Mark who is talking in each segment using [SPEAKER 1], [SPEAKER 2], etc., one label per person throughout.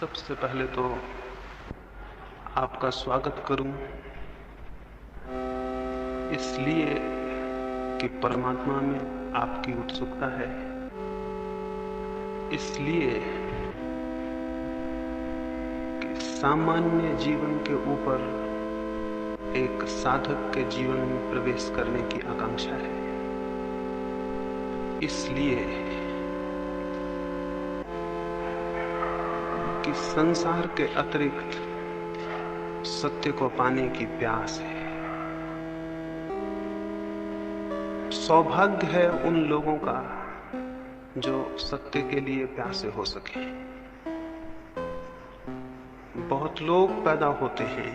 [SPEAKER 1] सबसे पहले तो आपका स्वागत करूं इसलिए कि परमात्मा में आपकी उत्सुकता है, इसलिए कि सामान्य जीवन के ऊपर एक साधक के जीवन में प्रवेश करने की आकांक्षा है, इसलिए कि संसार के अतिरिक्त सत्य को पाने की प्यास है। सौभाग्य है उन लोगों का जो सत्य के लिए प्यासे हो सके। बहुत लोग पैदा होते हैं,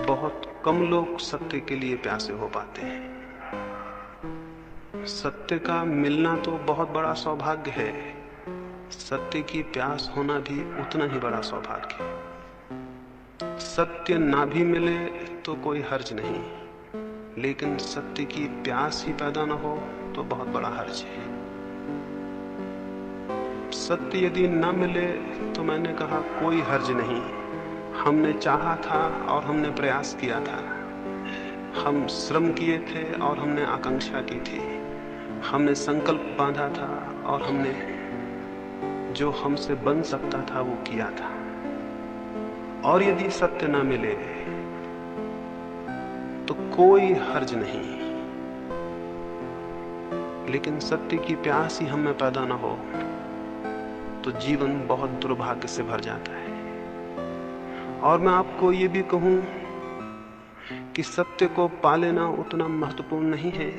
[SPEAKER 1] बहुत कम लोग सत्य के लिए प्यासे हो पाते हैं। सत्य का मिलना तो बहुत बड़ा सौभाग्य है, सत्य की प्यास होना भी उतना ही बड़ा सौभाग्य है। सत्य ना भी मिले तो कोई हर्ज नहीं, लेकिन सत्य की प्यास ही पैदा ना हो तो बहुत बड़ा हर्ज है। सत्य यदि ना मिले तो मैंने कहा कोई हर्ज नहीं। हमने चाहा था और हमने प्रयास किया था, हम श्रम किए थे और हमने आकांक्षा की थी, हमने संकल्प बांधा था और हमने जो हमसे बन सकता था वो किया था। और यदि सत्य ना मिले तो कोई हर्ज नहीं, लेकिन सत्य की प्यास ही हमें पैदा ना हो तो जीवन बहुत दुर्भाग्य से भर जाता है। और मैं आपको ये भी कहूं कि सत्य को पा लेना उतना महत्वपूर्ण नहीं है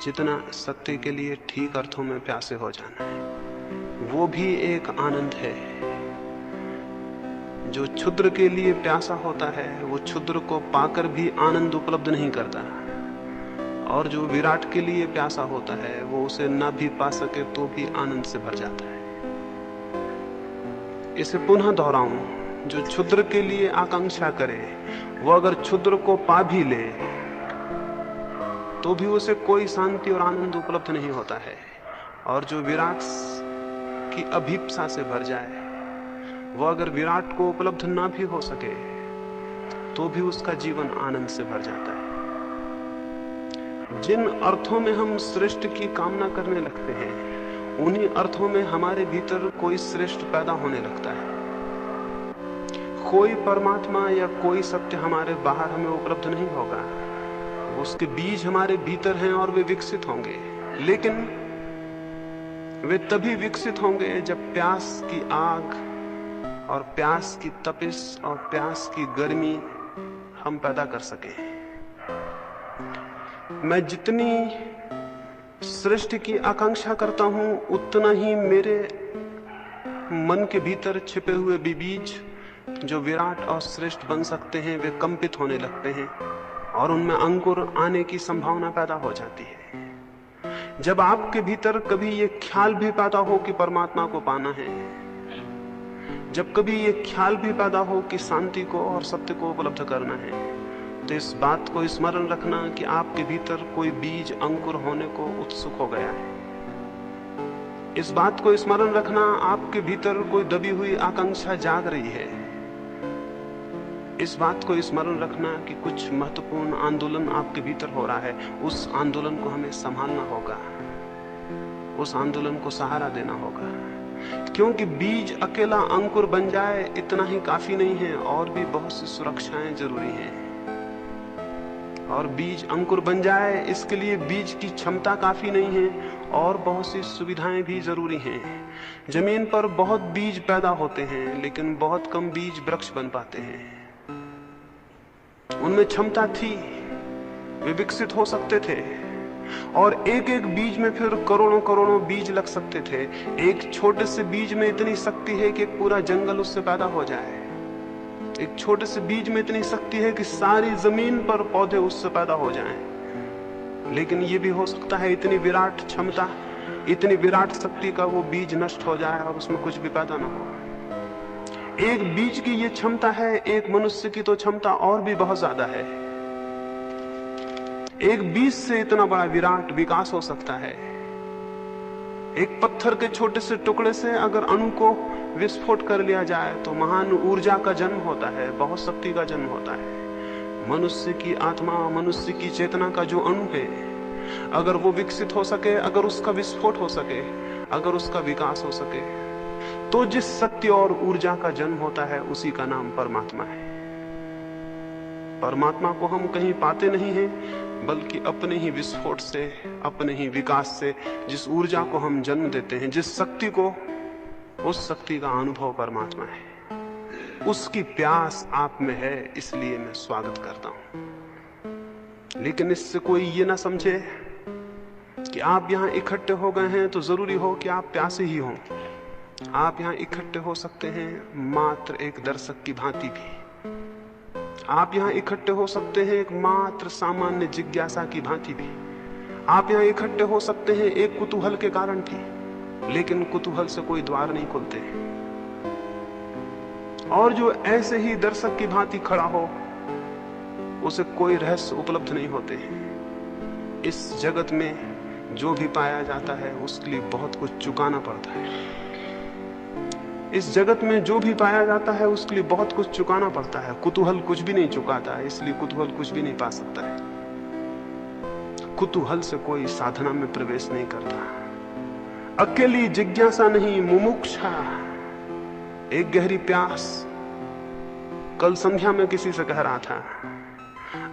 [SPEAKER 1] जितना सत्य के लिए ठीक अर्थों में प्यासे हो जाना है। वो भी एक आनंद है। जो क्षुद्र के लिए प्यासा होता है वो क्षुद्र को पाकर भी आनंद उपलब्ध नहीं करता, और जो विराट के लिए प्यासा होता है वो उसे ना भी पा सके तो भी आनंद से भर जाता है। इसे पुनः दोहराऊं, जो क्षुद्र के लिए आकांक्षा करे वो अगर क्षुद्र को पा भी ले तो भी उसे कोई शांति और आनंद उपलब्ध नहीं होता है। और जो विराट की अभिप्सा से भर जाए वो अगर विराट को उपलब्ध ना भी हो सके तो भी उसका जीवन आनंद से भर जाता है। जिन अर्थों में हम श्रेष्ठ की कामना करने लगते हैं उन्हीं अर्थों में हमारे भीतर कोई श्रेष्ठ पैदा होने लगता है। कोई परमात्मा या कोई सत्य हमारे बाहर हमें उपलब्ध नहीं होगा, उसके बीज हमारे भीतर हैं और वे विकसित होंगे, लेकिन वे तभी विकसित होंगे जब प्यास की आग और प्यास की तपिश और प्यास की गर्मी हम पैदा कर सकें। मैं जितनी सृष्टि की आकांक्षा करता हूं उतना ही मेरे मन के भीतर छिपे हुए बीज जो विराट और श्रेष्ठ बन सकते हैं वे कंपित होने लगते हैं और उनमें अंकुर आने की संभावना पैदा हो जाती है। जब आपके भीतर कभी ये ख्याल भी पैदा हो कि परमात्मा को पाना है, जब कभी ये ख्याल भी पैदा हो कि शांति को और सत्य को उपलब्ध करना है, तो इस बात को स्मरण रखना कि आपके भीतर कोई बीज अंकुर होने को उत्सुक हो गया है। इस बात को स्मरण रखना आपके भीतर कोई दबी हुई आकांक्षा जाग रही है। इस बात को स्मरण रखना कि कुछ महत्वपूर्ण आंदोलन आपके भीतर हो रहा है। उस आंदोलन को हमें संभालना होगा, उस आंदोलन को सहारा देना होगा, क्योंकि बीज अकेला अंकुर बन जाए इतना ही काफी नहीं है, और भी बहुत सी सुरक्षाएं जरूरी हैं। और बीज अंकुर बन जाए इसके लिए बीज की क्षमता काफी नहीं है, और बहुत सी सुविधाएं भी जरूरी हैं। जमीन पर बहुत बीज पैदा होते हैं लेकिन बहुत कम बीज वृक्ष बन पाते हैं। उनमें क्षमता थी, वे विकसित हो सकते थे, और एक एक बीज में फिर करोड़ों करोड़ों बीज लग सकते थे। एक छोटे से बीज में इतनी शक्ति है कि एक पूरा जंगल उससे पैदा हो जाए। एक छोटे से बीज में इतनी शक्ति है कि सारी जमीन पर पौधे उससे पैदा हो जाएं। लेकिन ये भी हो सकता है इतनी विराट क्षमता, इतनी विराट शक्ति का वो बीज नष्ट हो जाए और उसमें कुछ भी पैदा ना हो। एक बीज की ये क्षमता है, एक मनुष्य की तो क्षमता और भी बहुत ज्यादा है। एक बीज से इतना बड़ा विराट विकास हो सकता है। एक पत्थर के छोटे से टुकड़े से अगर अणु को विस्फोट कर लिया जाए तो महान ऊर्जा का जन्म होता है, बहुत शक्ति का जन्म होता है। मनुष्य की आत्मा, मनुष्य की चेतना का जो अणु है, अगर वो विकसित हो सके, अगर उसका विस्फोट हो सके, अगर उसका विकास हो सके, तो जिस शक्ति और ऊर्जा का जन्म होता है उसी का नाम परमात्मा है। परमात्मा को हम कहीं पाते नहीं हैं, बल्कि अपने ही विस्फोट से, अपने ही विकास से, जिस ऊर्जा को हम जन्म देते हैं, जिस शक्ति को, उस शक्ति का अनुभव परमात्मा है। उसकी प्यास आप में है, इसलिए मैं स्वागत करता हूं। लेकिन इससे कोई ये ना समझे कि आप यहां इकट्ठे हो गए हैं तो जरूरी हो कि आप प्यासे ही हों। आप यहां इकट्ठे हो सकते हैं मात्र एक दर्शक की भांति भी। आप यहां इकट्ठे हो सकते हैं एक मात्र सामान्य जिज्ञासा की भांति भी। आप यहां इकट्ठे हो सकते हैं एक कुतूहल के कारण भी, लेकिन कुतूहल से कोई द्वार नहीं खुलते। और जो ऐसे ही दर्शक की भांति खड़ा हो, उसे कोई रहस्य उपलब्ध नहीं होते। इस जगत में जो भी पाया जाता है उसके लिए बहुत कुछ चुकाना पड़ता है। इस जगत में जो भी पाया जाता है उसके लिए बहुत कुछ चुकाना पड़ता है। कुतूहल कुछ भी नहीं चुकाता, इसलिए कुतूहल कुछ भी नहीं पा सकता है। कुतूहल से कोई साधना में प्रवेश नहीं करता। अकेली जिज्ञासा नहीं, मुमुक्षा, एक गहरी प्यास। कल संध्या में किसी से कह रहा था,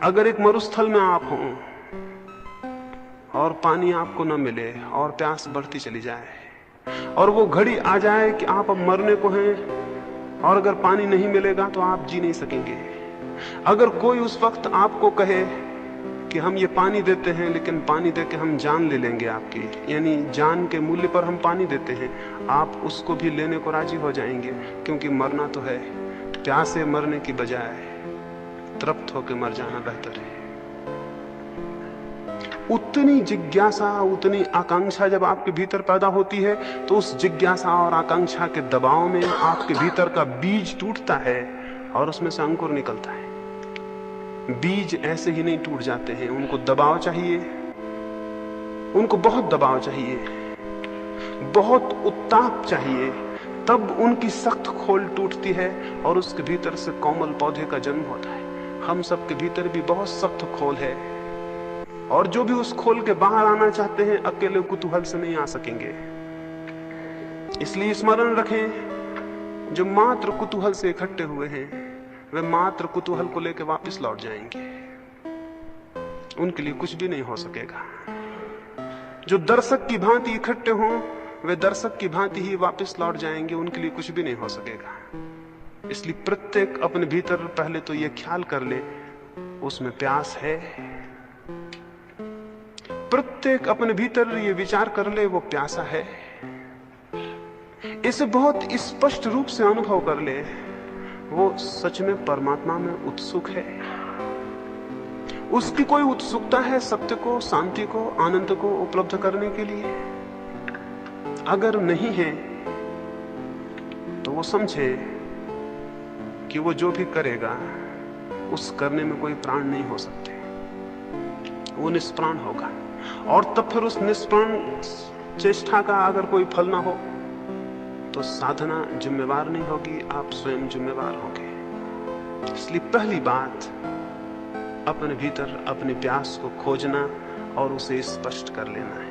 [SPEAKER 1] अगर एक मरुस्थल में आप हों और पानी आपको न मिले और प्यास बढ़ती चली जाए और वो घड़ी आ जाए कि आप अब मरने को हैं और अगर पानी नहीं मिलेगा तो आप जी नहीं सकेंगे। अगर कोई उस वक्त आपको कहे कि हम ये पानी देते हैं, लेकिन पानी देके हम जान ले लेंगे आपकी, यानी जान के मूल्य पर हम पानी देते हैं, आप उसको भी लेने को राजी हो जाएंगे, क्योंकि मरना तो है। प्यासे मरने की बजाय तृप्त होकर मर जाना बेहतर है। उतनी जिज्ञासा, उतनी आकांक्षा जब आपके भीतर पैदा होती है तो उस जिज्ञासा और आकांक्षा के दबाव में आपके भीतर का बीज टूटता है और उसमें से अंकुर निकलता है। बीज ऐसे ही नहीं टूट जाते हैं, उनको दबाव चाहिए, उनको बहुत दबाव चाहिए, बहुत उत्ताप चाहिए, तब उनकी सख्त खोल टूटती है और उसके भीतर से कोमल पौधे का जन्म होता है। हम सबके भीतर भी बहुत सख्त खोल है और जो भी उस खोल के बाहर आना चाहते हैं अकेले कुतूहल से नहीं आ सकेंगे। इसलिए स्मरण रखें, जो मात्र कुतूहल से इकट्ठे हुए हैं वे मात्र कुतूहल को लेकर वापस लौट जाएंगे, उनके लिए कुछ भी नहीं हो सकेगा। जो दर्शक की भांति इकट्ठे हों वे दर्शक की भांति ही वापस लौट जाएंगे, उनके लिए कुछ भी नहीं हो सकेगा। इसलिए प्रत्येक अपने भीतर पहले तो ये ख्याल कर ले उसमें प्यास है। प्रत्येक अपने भीतर ये विचार कर ले वो प्यासा है। इसे बहुत स्पष्ट रूप से अनुभव कर ले, वो सच में परमात्मा में उत्सुक है। उसकी कोई उत्सुकता है सत्य को, शांति को, आनंद को उपलब्ध करने के लिए? अगर नहीं है तो वो समझे कि वो जो भी करेगा उस करने में कोई प्राण नहीं हो सकते, वो निष्प्राण होगा। और तब फिर उस निष्प्राण चेष्टा का अगर कोई फल ना हो तो साधना जिम्मेवार नहीं होगी, आप स्वयं जिम्मेवार होंगे। इसलिए पहली बात अपने भीतर अपनी प्यास को खोजना और उसे स्पष्ट कर लेना है।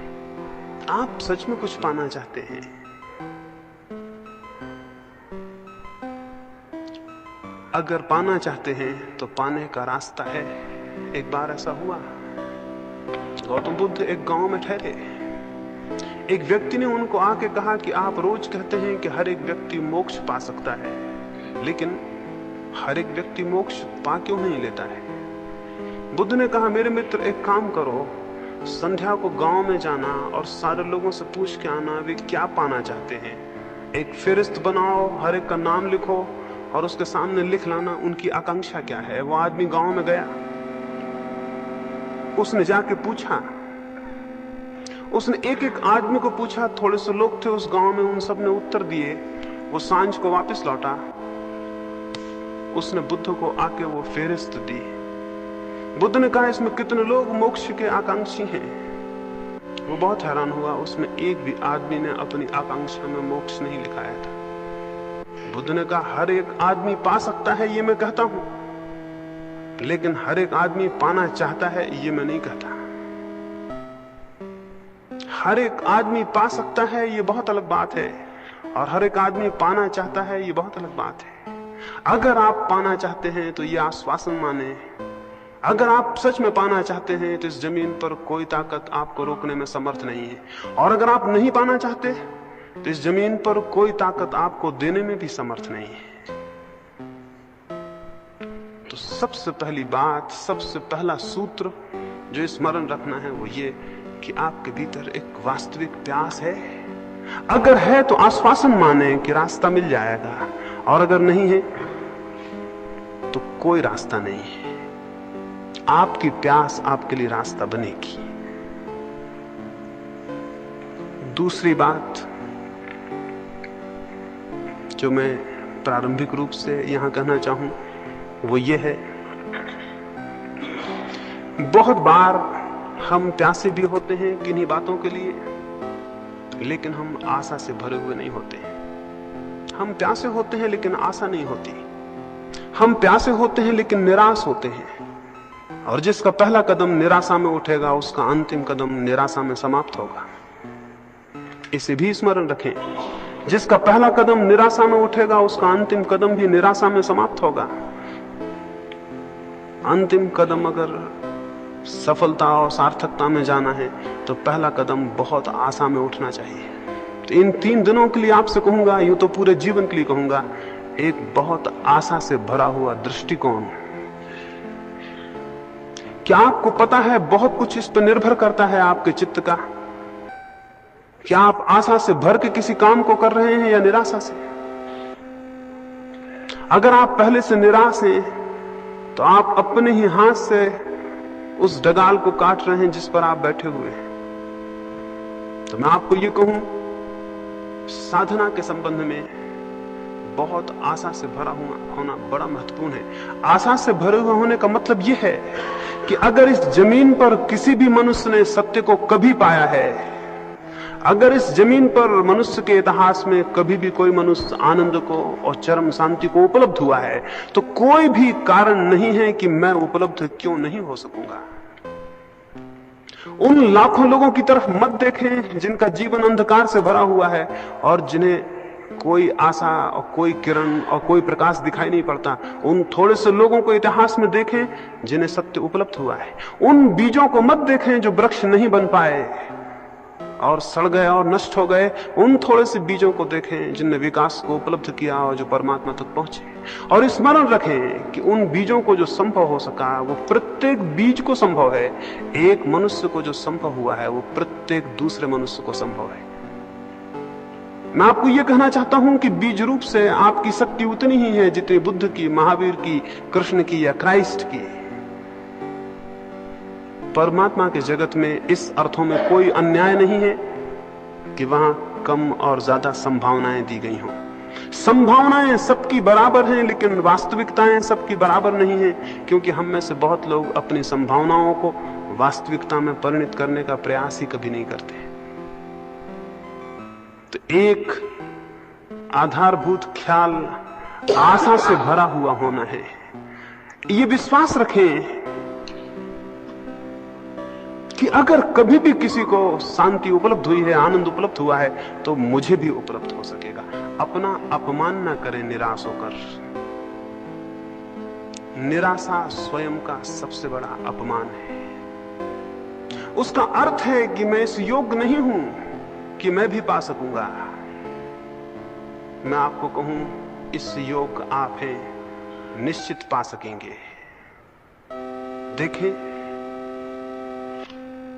[SPEAKER 1] आप सच में कुछ पाना चाहते हैं, अगर पाना चाहते हैं तो पाने का रास्ता है। एक बार ऐसा हुआ, गौतम बुद्ध एक गांव में ठहरे। एक व्यक्ति ने उनको आके कहा कि आप रोज कहते हैं कि हर एक व्यक्ति मोक्ष पा सकता है, लेकिन हर एक व्यक्ति मोक्ष पा क्यों नहीं लेता है? बुद्ध ने कहा, मेरे मित्र एक काम करो, संध्या को गांव में जाना और सारे लोगों से पूछ के आना वे क्या पाना चाहते हैं। एक फहरिस्त बनाओ, हर एक का नाम लिखो और उसके सामने लिख लाना उनकी आकांक्षा क्या है। वो आदमी गांव में गया, उसने जाके पूछा, उसने एक एक आदमी को पूछा। थोड़े से लोग थे उस गांव में, उन सब ने उत्तर दिए। वो सांझ को वापस लौटा, उसने बुद्ध को आके वो फहरिस्त दी। बुद्ध ने कहा, इसमें कितने लोग मोक्ष के आकांक्षी हैं? वो बहुत हैरान हुआ, उसमें एक भी आदमी ने अपनी आकांक्षा में मोक्ष नहीं लिखाया था। बुद्ध ने कहा हर एक आदमी पा सकता है ये मैं कहता हूं, लेकिन हर एक आदमी पाना चाहता है ये मैं नहीं कहता। हर एक आदमी पा सकता है ये बहुत अलग बात है, और हर एक आदमी पाना चाहता है ये बहुत अलग बात है। अगर आप पाना चाहते हैं तो ये आश्वासन माने, अगर आप सच में पाना चाहते हैं तो इस जमीन पर कोई ताकत आपको रोकने में समर्थ नहीं है, और अगर आप नहीं पाना चाहते तो इस जमीन पर कोई ताकत आपको देने में भी समर्थ नहीं है। तो सबसे पहली बात, सबसे पहला सूत्र जो स्मरण रखना है वो ये कि आपके भीतर एक वास्तविक प्यास है। अगर है तो आश्वासन माने कि रास्ता मिल जाएगा, और अगर नहीं है तो कोई रास्ता नहीं है। आपकी प्यास आपके लिए रास्ता बनेगी। दूसरी बात जो मैं प्रारंभिक रूप से यहां कहना चाहूं वो ये है, बहुत बार हम प्यासे भी होते हैं किन्हीं बातों के लिए, लेकिन हम आशा से भरे हुए नहीं होते। हम प्यासे होते हैं लेकिन आशा नहीं होती। हम प्यासे होते हैं लेकिन निराश होते हैं, और जिसका पहला कदम निराशा में उठेगा उसका अंतिम कदम निराशा में समाप्त होगा। इसे भी स्मरण रखें, जिसका पहला कदम निराशा में उठेगा उसका अंतिम कदम भी निराशा में समाप्त होगा। अंतिम कदम अगर सफलता और सार्थकता में जाना है तो पहला कदम बहुत आशा में उठना चाहिए। तो इन 3 दिनों के लिए आपसे कहूंगा, यूं तो पूरे जीवन के लिए कहूंगा, एक बहुत आशा से भरा हुआ दृष्टिकोण। क्या आपको पता है बहुत कुछ इस पर निर्भर करता है आपके चित्त का? क्या आप आशा से भर के किसी काम को कर रहे हैं या निराशा से? अगर आप पहले से निराश हैं तो आप अपने ही हाथ से उस डगाल को काट रहे हैं जिस पर आप बैठे हुए हैं। तो मैं आपको ये कहूं, साधना के संबंध में बहुत आशा से भरा होना बड़ा महत्वपूर्ण है। आशा से भरे हुए होने का मतलब यह है कि अगर इस जमीन पर किसी भी मनुष्य ने सत्य को कभी पाया है, अगर इस जमीन पर मनुष्य के इतिहास में कभी भी कोई मनुष्य आनंद को और चरम शांति को उपलब्ध हुआ है, तो कोई भी कारण नहीं है कि मैं उपलब्ध क्यों नहीं हो सकूंगा। उन लाखों लोगों की तरफ मत देखें जिनका जीवन अंधकार से भरा हुआ है और जिन्हें कोई आशा और कोई किरण और कोई प्रकाश दिखाई नहीं पड़ता। उन थोड़े से लोगों को इतिहास में देखें जिन्हें सत्य उपलब्ध हुआ है। उन बीजों को मत देखें जो वृक्ष नहीं बन पाए और सड़ गए और नष्ट हो गए। उन थोड़े से बीजों को देखें जिनने विकास को उपलब्ध किया और जो परमात्मा तक पहुंचे। और स्मरण रखें कि उन बीजों को जो संभव हो सका वो प्रत्येक बीज को संभव है। एक मनुष्य को जो संभव हुआ है वो प्रत्येक दूसरे मनुष्य को संभव है। मैं आपको यह कहना चाहता हूं कि बीज रूप से आपकी शक्ति उतनी ही है जितनी बुद्ध की, महावीर की, कृष्ण की या क्राइस्ट की। परमात्मा के जगत में इस अर्थों में कोई अन्याय नहीं है कि वहां कम और ज्यादा संभावनाएं दी गई हों। संभावनाएं सबकी बराबर हैं, लेकिन वास्तविकताएं सबकी बराबर नहीं हैं, क्योंकि हम में से बहुत लोग अपनी संभावनाओं को वास्तविकता में परिणत करने का प्रयास ही कभी नहीं करते। तो एक आधारभूत ख्याल आशा से भरा हुआ होना है। ये विश्वास रखें कि अगर कभी भी किसी को शांति उपलब्ध हुई है, आनंद उपलब्ध हुआ है, तो मुझे भी उपलब्ध हो सकेगा। अपना अपमान ना करें निराश होकर। निराशा स्वयं का सबसे बड़ा अपमान है। उसका अर्थ है कि मैं इस योग्य नहीं हूं कि मैं भी पा सकूंगा। मैं आपको कहूं, इस योग्य आप हैं, निश्चित पा सकेंगे। देखें,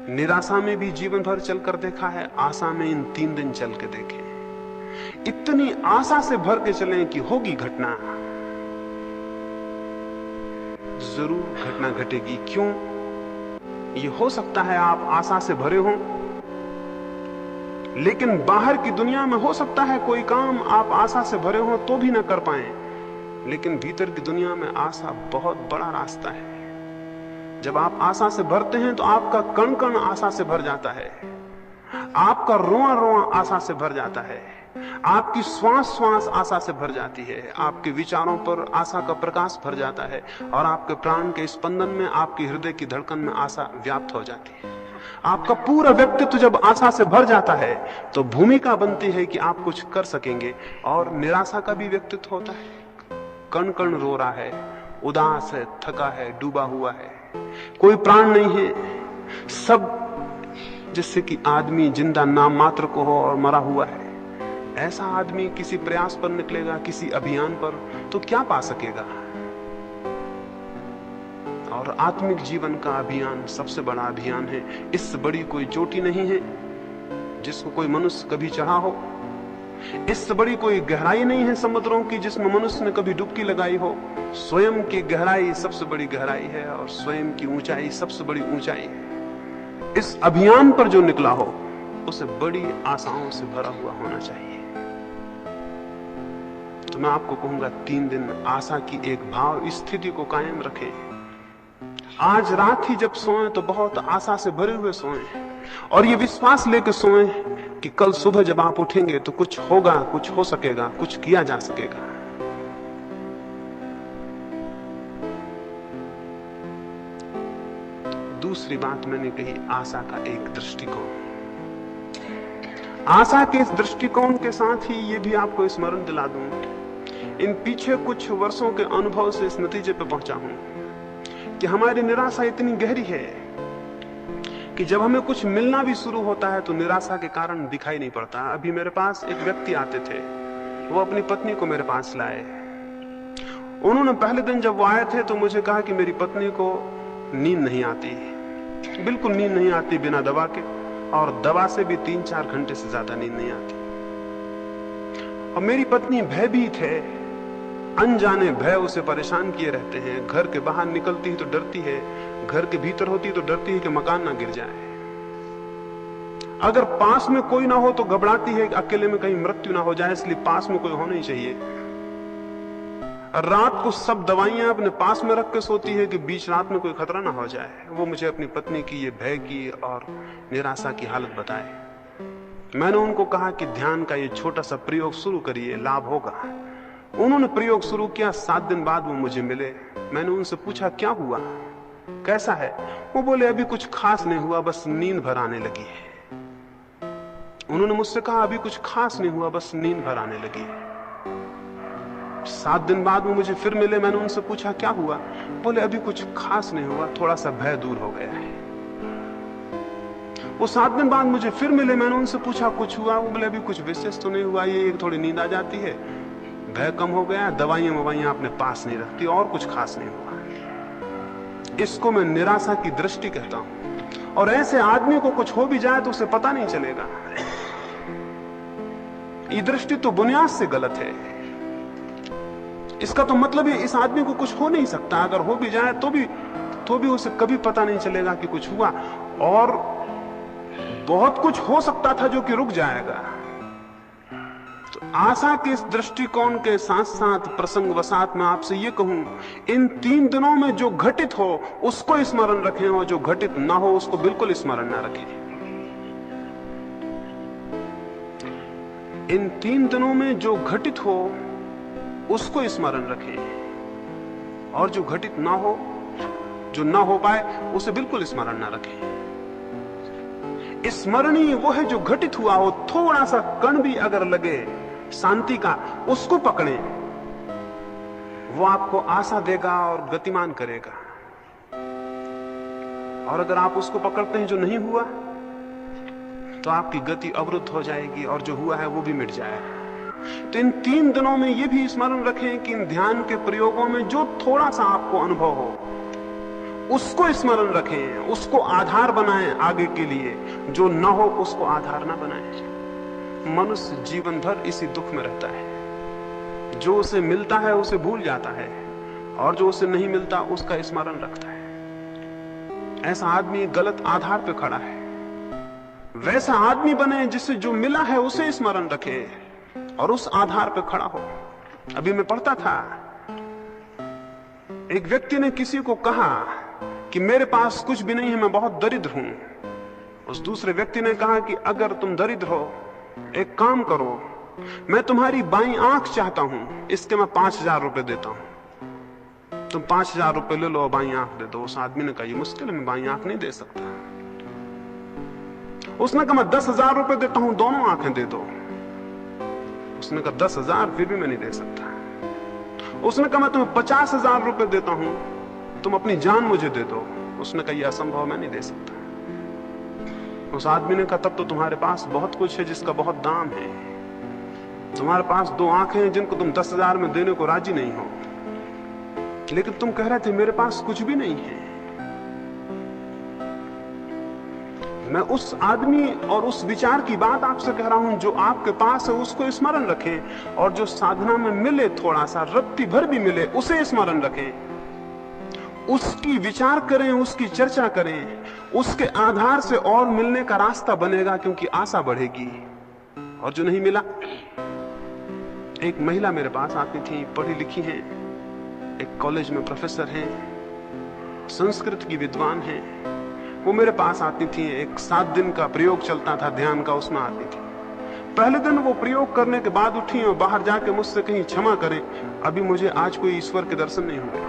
[SPEAKER 1] निराशा में भी जीवन भर चलकर देखा है, आशा में इन 3 दिन चल के देखें। इतनी आशा से भर के चलें कि होगी घटना, जरूर घटना घटेगी। क्यों? ये हो सकता है आप आशा से भरे हों, लेकिन बाहर की दुनिया में हो सकता है कोई काम आप आशा से भरे हो तो भी ना कर पाए, लेकिन भीतर की दुनिया में आशा बहुत बड़ा रास्ता है। जब आप आशा से भरते हैं तो आपका कण कण आशा से भर जाता है। आपका रोआ रोआ आशा से भर जाता है, आपकी श्वास श्वास आशा से भर जाती है, आपके विचारों पर आशा का प्रकाश भर जाता है और आपके प्राण के स्पंदन में, आपकी हृदय की धड़कन में आशा व्याप्त हो जाती है। आपका पूरा व्यक्तित्व जब आशा से भर जाता है तो भूमिका बनती है कि आप कुछ कर सकेंगे। और निराशा का भी व्यक्तित्व होता है, कण कण रो रहा है, उदास है, थका है, डूबा हुआ है, कोई प्राण नहीं है, सब जिससे कि आदमी जिंदा नाम मात्र को हो और मरा हुआ है। ऐसा आदमी किसी प्रयास पर निकलेगा, किसी अभियान पर, तो क्या पा सकेगा? और आत्मिक जीवन का अभियान सबसे बड़ा अभियान है। इससे बड़ी कोई चोटी नहीं है जिसको कोई मनुष्य कभी चढ़ा हो, इससे बड़ी कोई गहराई नहीं है समुद्रों की जिसमें मनुष्य ने कभी डुबकी लगाई हो। स्वयं की गहराई सबसे बड़ी गहराई है और स्वयं की ऊंचाई सबसे बड़ी ऊंचाई है। इस अभियान पर जो निकला हो उसे बड़ी आशाओं से भरा हुआ होना चाहिए। तो मैं आपको कहूंगा 3 दिन आशा की एक भाव स्थिति को कायम रखें। आज रात ही जब सोएं तो बहुत आशा से भरे हुए सोएं और ये विश्वास लेकर सोएं कि कल सुबह जब आप उठेंगे तो कुछ होगा, कुछ हो सकेगा, कुछ किया जा सकेगा। दूसरी बात मैंने कही, आशा का एक दृष्टिकोण। आशा के इस दृष्टिकोण के साथ ही ये भी आपको स्मरण दिला दूं, इन पीछे कुछ वर्षों के अनुभव से इस नतीजे पर पहुंचा हूं कि हमारी निराशा इतनी गहरी है कि जब हमें कुछ मिलना भी शुरू होता है तो निराशा के कारण दिखाई नहीं पड़ता। अभी मेरे पास एक व्यक्ति आते थे, वो अपनी पत्नी को मेरे पास लाए। उन्होंने पहले दिन जब वो आए थे तो मुझे कहा कि मेरी पत्नी को नींद नहीं आती, बिल्कुल नींद नहीं आती बिना दवा के, और दवा से भी 3-4 घंटे से ज्यादा नींद नहीं आती। और मेरी पत्नी भयभीत है, अनजाने भय उसे परेशान किए रहते हैं। घर के बाहर निकलती है तो डरती है, घर के भीतर होती है तो डरती है कि मकान ना गिर जाए। अगर पास में कोई ना हो तो घबराती है कि अकेले में कहीं मृत्यु ना हो जाए, इसलिए पास में कोई होना ही चाहिए। रात को सब दवाइयां अपने पास में रख के सोती है कि बीच रात में कोई खतरा ना हो जाए। वो मुझे अपनी पत्नी की ये भय की और निराशा की हालत बताए। मैंने उनको कहा कि ध्यान का ये छोटा सा प्रयोग शुरू करिए, लाभ होगा। उन्होंने प्रयोग शुरू किया। 7 दिन बाद वो मुझे मिले। मैंने उनसे पूछा क्या हुआ, कैसा है? वो बोले अभी कुछ खास नहीं हुआ, बस नींद भर आने लगी है। उन्होंने मुझसे कहा अभी कुछ खास नहीं हुआ, बस नींद भर आने लगी है। 7 दिन बाद वो मुझे फिर मिले। मैंने उनसे पूछा क्या हुआ? बोले अभी कुछ खास नहीं हुआ, थोड़ा सा भय दूर हो गया है। वो 7 दिन बाद मुझे फिर मिले। मैंने उनसे पूछा कुछ हुआ? वो बोले अभी कुछ विशेष तो नहीं हुआ, ये एक थोड़ी नींद आ जाती है, भय कम हो गया, दवाइयां ववाइयां अपने पास नहीं रखती, और कुछ खास नहीं हुआ। इसको मैं निराशा की दृष्टि कहता हूं। और ऐसे आदमी को कुछ हो भी जाए तो उसे पता नहीं चलेगा। ये दृष्टि तो बुनियाद से गलत है। इसका तो मतलब है इस आदमी को कुछ हो नहीं सकता, अगर हो भी जाए तो भी उसे कभी पता नहीं चलेगा कि कुछ हुआ। और बहुत कुछ हो सकता था जो कि रुक जाएगा। तो आशा के इस दृष्टिकोण के साथ साथ प्रसंगवशात मैं आपसे ये कहूं, इन 3 दिनों में जो घटित हो उसको स्मरण रखें और जो घटित ना हो उसको बिल्कुल स्मरण ना रखें। इन 3 दिनों में जो घटित हो उसको स्मरण रखें और जो घटित ना हो, जो ना हो पाए, उसे बिल्कुल स्मरण ना रखें। स्मरणीय वो है जो घटित हुआ हो। थोड़ा सा कण भी अगर लगे शांति का, उसको पकड़ें, वो आपको आशा देगा और गतिमान करेगा। और अगर आप उसको पकड़ते हैं जो नहीं हुआ, तो आपकी गति अवरुद्ध हो जाएगी और जो हुआ है वो भी मिट जाएगा। तो इन 3 दिनों में ये भी स्मरण रखें कि इन ध्यान के प्रयोगों में जो थोड़ा सा आपको अनुभव हो उसको स्मरण रखें, उसको आधार बनाएं आगे के लिए। जो ना हो उसको आधार ना बनाएं। मनुष्य जीवन भर इसी दुख में रहता है। जो उसे मिलता है उसे भूल जाता है और जो उसे नहीं मिलता उसका स्मरण रखता है। ऐसा आदमी गलत आधार पर खड़ा है। वैसा आदमी बने जिससे जो मिला है उसे स्मरण रखे और उस आधार पर खड़ा हो। अभी मैं पढ़ता था, एक व्यक्ति ने किसी को कहा कि मेरे पास कुछ भी नहीं है, मैं बहुत दरिद्र हूं। उस दूसरे व्यक्ति ने कहा कि अगर तुम दरिद्र हो, एक काम करो, मैं तुम्हारी बाईं आंख चाहता हूं, इसके मैं 5,000 रुपए देता हूं, तुम 5,000 रुपए ले लो और बाईं आंख दे दो। उस आदमी ने कहा ये मुश्किल है, मैं बाईं आंख नहीं दे सकता। उसने कहा मैं 10,000 रुपए देता हूं, दोनों आंखें दे दो। उसने कहा 10,000 फिर भी मैं नहीं दे सकता। उसने कहा मैं तुम्हें 50,000 रुपए देता हूं, तुम अपनी जान मुझे दे दो। उसने कहा यह असंभव, मैं नहीं दे सकता। उस आदमी ने कहा तब तो तुम्हारे पास बहुत कुछ है जिसका बहुत दाम है। तुम्हारे पास 2 आंखें हैं जिनको तुम 10,000 में देने को राजी नहीं हो, लेकिन तुम कह रहे थे मेरे पास कुछ भी नहीं है। मैं उस आदमी और उस विचार की बात आपसे कह रहा हूं, जो आपके पास है उसको स्मरण रखें, और जो साधना में मिले, थोड़ा सा रत्ती भर भी मिले, उसे स्मरण रखें, उसकी विचार करें, उसकी चर्चा करें। उसके आधार से और मिलने का रास्ता बनेगा, क्योंकि आशा बढ़ेगी। और जो नहीं मिला, एक महिला मेरे पास आती थी, पढ़ी लिखी हैं, एक कॉलेज में प्रोफेसर हैं, संस्कृत की विद्वान हैं। वो मेरे पास आती थी, एक 7 दिन का प्रयोग चलता था ध्यान का, उसमें आती थी। पहले दिन वो प्रयोग करने के बाद उठी और बाहर जाके मुझसे कहीं क्षमा करें, अभी मुझे आज कोई ईश्वर के दर्शन नहीं हुए।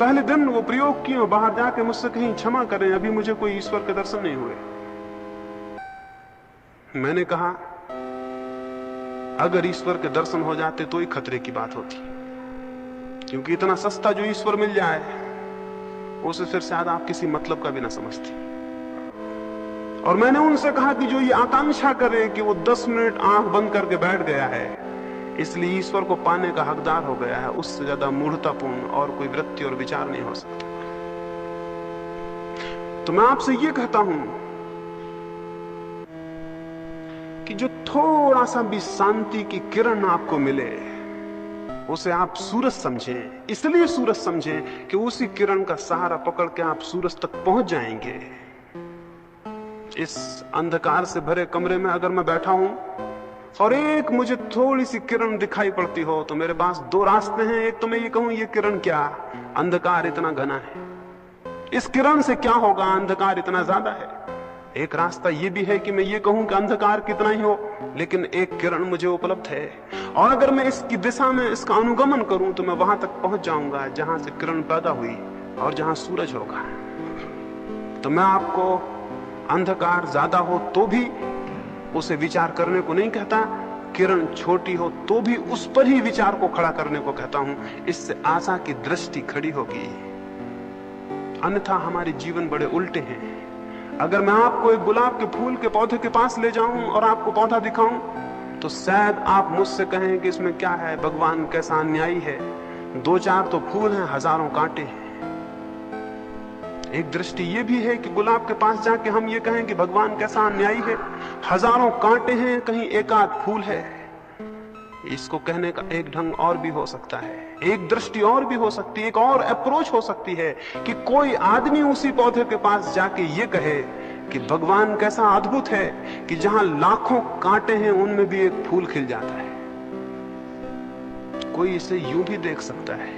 [SPEAKER 1] पहले दिन वो प्रयोग किए और बाहर जाके मुझसे कहीं क्षमा करें, अभी मुझे कोई ईश्वर के दर्शन नहीं हुए। मैंने कहा अगर ईश्वर के दर्शन हो जाते तो ही खतरे की बात होती, क्योंकि इतना सस्ता जो ईश्वर मिल जाए उसे फिर शायद आप किसी मतलब का भी ना समझती। और मैंने उनसे कहा कि जो ये आकांक्षा करे कि वो 10 मिनट आंख बंद करके बैठ गया है, इसलिए ईश्वर को पाने का हकदार हो गया है, उससे ज्यादा मूढ़तापूर्ण और कोई वृत्ति और विचार नहीं हो सकता। तो मैं आपसे ये कहता हूं कि जो थोड़ा सा भी शांति की किरण आपको मिले, उसे आप सूरज समझें। इसलिए सूरज समझें कि उसी किरण का सहारा पकड़ के आप सूरज तक पहुंच जाएंगे। इस अंधकार से भरे कमरे में अगर मैं बैठा हूं और एक मुझे थोड़ी सी किरण दिखाई पड़ती हो, तो मेरे पास 2 रास्ते हैं। एक तो मैं ये कहूं ये किरण क्या, अंधकार इतना घना है, इस किरण से क्या होगा, अंधकार इतना ज्यादा है। एक रास्ता ये भी है कि मैं ये कहूं कि अंधकार कितना ही हो, लेकिन एक किरण मुझे उपलब्ध है, और अगर मैं इसकी दिशा में इसका अनुगमन करूं तो मैं वहां तक पहुंच जाऊंगा जहां से किरण पैदा हुई और जहां सूरज होगा। तो मैं आपको अंधकार ज्यादा हो तो भी उसे विचार करने को नहीं कहता, किरण छोटी हो तो भी उस पर ही विचार को खड़ा करने को कहता हूं। इससे आशा की दृष्टि खड़ी होगी, अन्यथा हमारे जीवन बड़े उल्टे हैं। अगर मैं आपको एक गुलाब के फूल के पौधे के पास ले जाऊं और आपको पौधा दिखाऊं, तो शायद आप मुझसे कहें कि इसमें क्या है, भगवान कैसा अन्यायी है, 2-4 तो फूल हैं, हजारों कांटे हैं। एक दृष्टि ये भी है कि गुलाब के पास जाके हम ये कहें कि भगवान कैसा अन्यायी है, हजारों कांटे हैं, कहीं एक आध फूल है। इसको कहने का एक ढंग और भी हो सकता है, एक दृष्टि और भी हो सकती है, एक और अप्रोच हो सकती है कि कोई आदमी उसी पौधे के पास जाके ये कहे कि भगवान कैसा अद्भुत है कि जहां लाखों कांटे हैं उनमें भी एक फूल खिल जाता है। कोई इसे यूं भी देख सकता है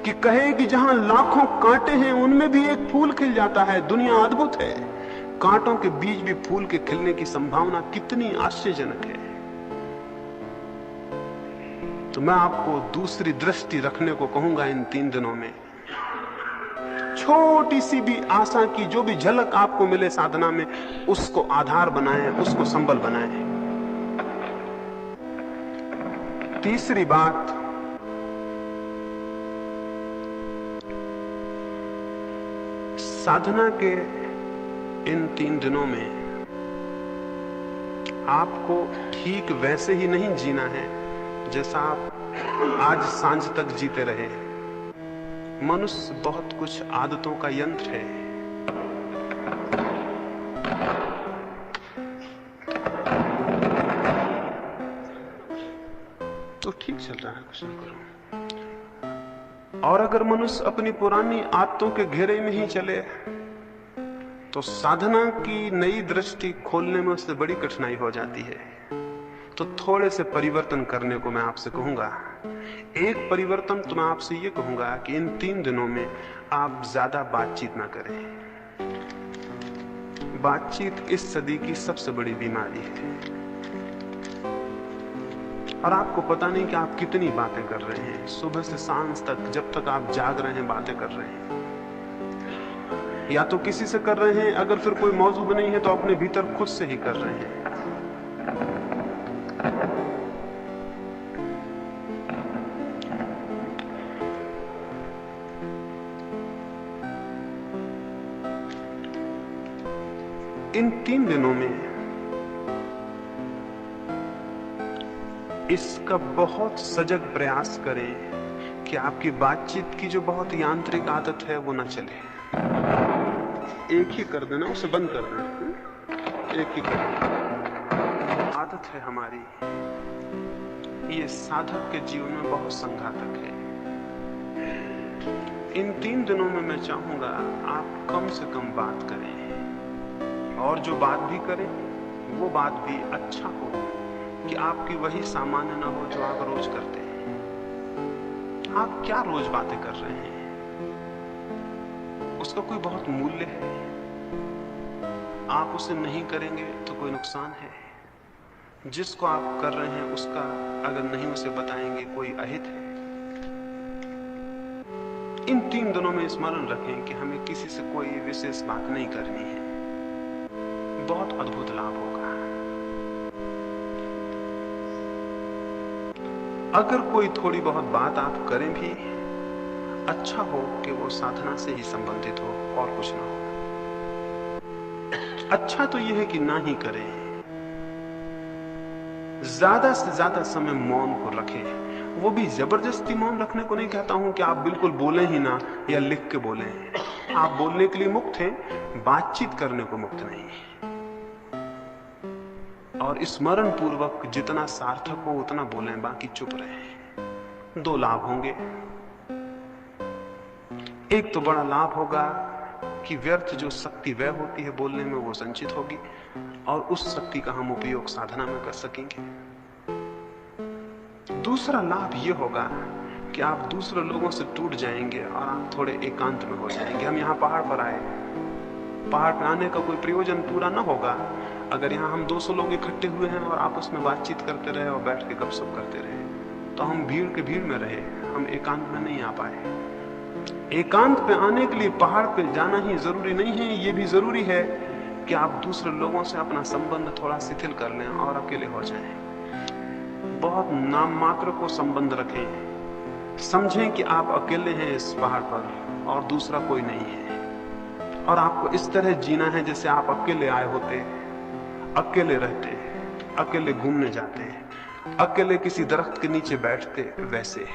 [SPEAKER 1] कि कहे कि जहां लाखों कांटे हैं उनमें भी एक फूल खिल जाता है, दुनिया अद्भुत है। कांटों के बीच भी फूल के खिलने की संभावना कितनी आश्चर्यजनक है। तो मैं आपको दूसरी दृष्टि रखने को कहूंगा इन 3 दिनों में। छोटी सी भी आशा की जो भी झलक आपको मिले साधना में, उसको आधार बनाएं, उसको संबल बनाएं। तीसरी बात, साधना के इन 3 दिनों में आपको ठीक वैसे ही नहीं जीना है जैसा आप आज सांझ तक जीते रहे। मनुष्य बहुत कुछ आदतों का यंत्र है। तो ठीक चल रहा है, कुछ नहीं करूं। और अगर मनुष्य अपनी पुरानी आदतों के घेरे में ही चले तो साधना की नई दृष्टि खोलने में उससे बड़ी कठिनाई हो जाती है। तो थोड़े से परिवर्तन करने को मैं आपसे कहूंगा। एक परिवर्तन तो मैं आपसे ये कहूंगा कि इन 3 दिनों में आप ज्यादा बातचीत ना करें। बातचीत इस सदी की सबसे बड़ी बीमारी है। और आपको पता नहीं कि आप कितनी बातें कर रहे हैं, सुबह से सांझ तक, जब तक आप जाग रहे हैं बातें कर रहे हैं। या तो किसी से कर रहे हैं, अगर फिर कोई मौजूद नहीं है तो अपने भीतर खुद से ही कर रहे हैं। इन 3 दिनों में इसका बहुत सजग प्रयास करें कि आपकी बातचीत की जो बहुत यांत्रिक आदत है वो ना चले। एक ही कर देना, उसे बंद कर देना, एक ही कर देना। आदत है हमारी, ये साधक के जीवन में बहुत संघातक है। इन 3 दिनों में मैं चाहूंगा आप कम से कम बात करें, और जो बात भी करें वो बात भी अच्छा हो, कि आपकी वही सामान्य ना हो जो आप रोज करते हैं। आप क्या रोज बातें कर रहे हैं, उसका कोई बहुत मूल्य है? आप उसे नहीं करेंगे तो कोई नुकसान है? जिसको आप कर रहे हैं उसका अगर नहीं उसे बताएंगे कोई अहित है? इन 3 दिनों में स्मरण रखें कि हमें किसी से कोई विशेष बात नहीं करनी है। बहुत अद्भुत लाभ होगा। अगर कोई थोड़ी बहुत बात आप करें भी, अच्छा हो कि वो साधना से ही संबंधित हो और कुछ ना हो। अच्छा तो यह है कि ना ही करें। ज्यादा से ज्यादा समय मौन को रखें। वो भी जबरदस्ती मौन रखने को नहीं कहता हूं कि आप बिल्कुल बोले ही ना या लिख के बोले। आप बोलने के लिए मुक्त हैं, बातचीत करने को मुक्त नहीं। और स्मरण पूर्वक जितना सार्थक हो उतना बोलें, बाकी चुप रहें। 2 लाभ होंगे। एक तो बड़ा लाभ होगा कि व्यर्थ जो शक्ति व्यय होती है बोलने में वो संचित होगी, और उस शक्ति का हम उपयोग साधना में कर सकेंगे। दूसरा लाभ ये होगा कि आप दूसरे लोगों से टूट जाएंगे और आप थोड़े एकांत में हो जाएंगे। हम यहाँ पहाड़ पर आए, पहाड़ पर आने का कोई प्रयोजन पूरा ना होगा अगर यहाँ हम 200 लोग इकट्ठे हुए हैं और आपस में बातचीत करते रहे और बैठ के गपशप करते रहे, तो हम भीड़ के भीड़ में रहे, हम एकांत में नहीं आ पाए। एकांत पे आने के लिए पहाड़ पे जाना ही जरूरी नहीं है, ये भी जरूरी है कि आप दूसरे लोगों से अपना संबंध थोड़ा शिथिल कर लें और अकेले हो जाएं। बहुत नाम मात्र को संबंध रखें, समझें कि आप अकेले हैं इस पहाड़ पर और दूसरा कोई नहीं है, और आपको इस तरह जीना है जैसे आप अकेले आए होते, अकेले रहते, अकेले घूमने जाते, अकेले किसी दरख्त के नीचे बैठते, वैसे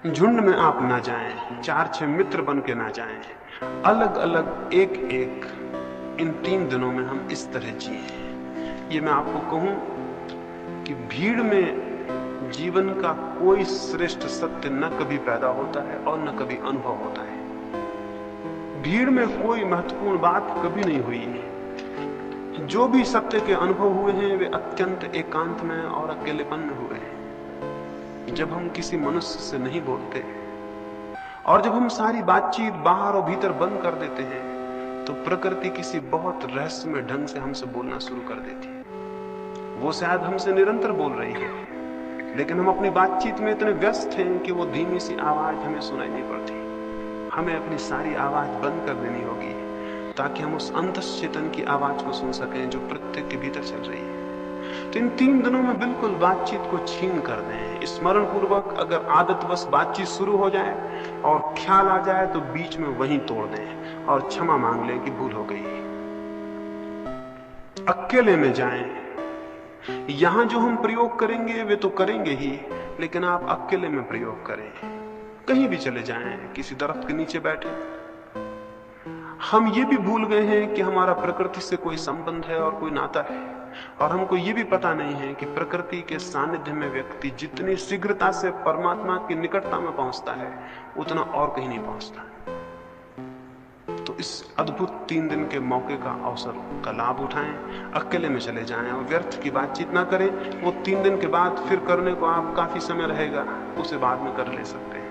[SPEAKER 1] झुंड में आप ना जाएं, 4-6 मित्र बन के ना जाएं, अलग अलग एक एक। इन 3 दिनों में हम इस तरह जिए। ये मैं आपको कहूं कि भीड़ में जीवन का कोई श्रेष्ठ सत्य न कभी पैदा होता है और न कभी अनुभव होता है। भीड़ में कोई महत्वपूर्ण बात कभी नहीं हुई। जो भी सत्य के अनुभव हुए हैं वे अत्यंत एकांत में और अकेलेपन में हुए हैं। जब हम किसी मनुष्य से नहीं बोलते और जब हम सारी बातचीत बाहर और भीतर बंद कर देते हैं, तो प्रकृति किसी बहुत रहस्यमय ढंग से हमसे बोलना शुरू कर देती है। वो शायद हमसे निरंतर बोल रही है, लेकिन हम अपनी बातचीत में इतने व्यस्त हैं कि वो धीमी सी आवाज हमें सुनाई नहीं पड़ती। हमें अपनी सारी आवाज बंद कर देनी होगी ताकि हम उस अंतश्चेतन की आवाज को सुन सकें जो प्रत्येक के भीतर चल रही है। तो इन 3 दिनों में बिल्कुल बातचीत को छीन कर दें। स्मरण पूर्वक अगर आदतवश बातचीत शुरू हो जाए और ख्याल आ जाए तो बीच में वहीं तोड़ दें और क्षमा मांग लें कि भूल हो गई। अकेले में जाएं। यहां जो हम प्रयोग करेंगे वे तो करेंगे ही, लेकिन आप अकेले में प्रयोग करें। कहीं भी चले जाएं, किसी दरख्त के नीचे बैठे। हम ये भी भूल गए हैं कि हमारा प्रकृति से कोई संबंध है और कोई नाता है, और हमको ये भी पता नहीं है कि प्रकृति के सानिध्य में व्यक्ति जितनी शीघ्रता से परमात्मा की निकटता में पहुंचता है उतना और कहीं नहीं पहुंचता। तो इस अद्भुत 3 दिन के मौके का, अवसर का लाभ उठाएं, अकेले में चले जाएं और व्यर्थ की बातचीत ना करें। वो 3 दिन के बाद फिर करने को आप काफी समय रहेगा, उसे बाद में कर ले सकते हैं।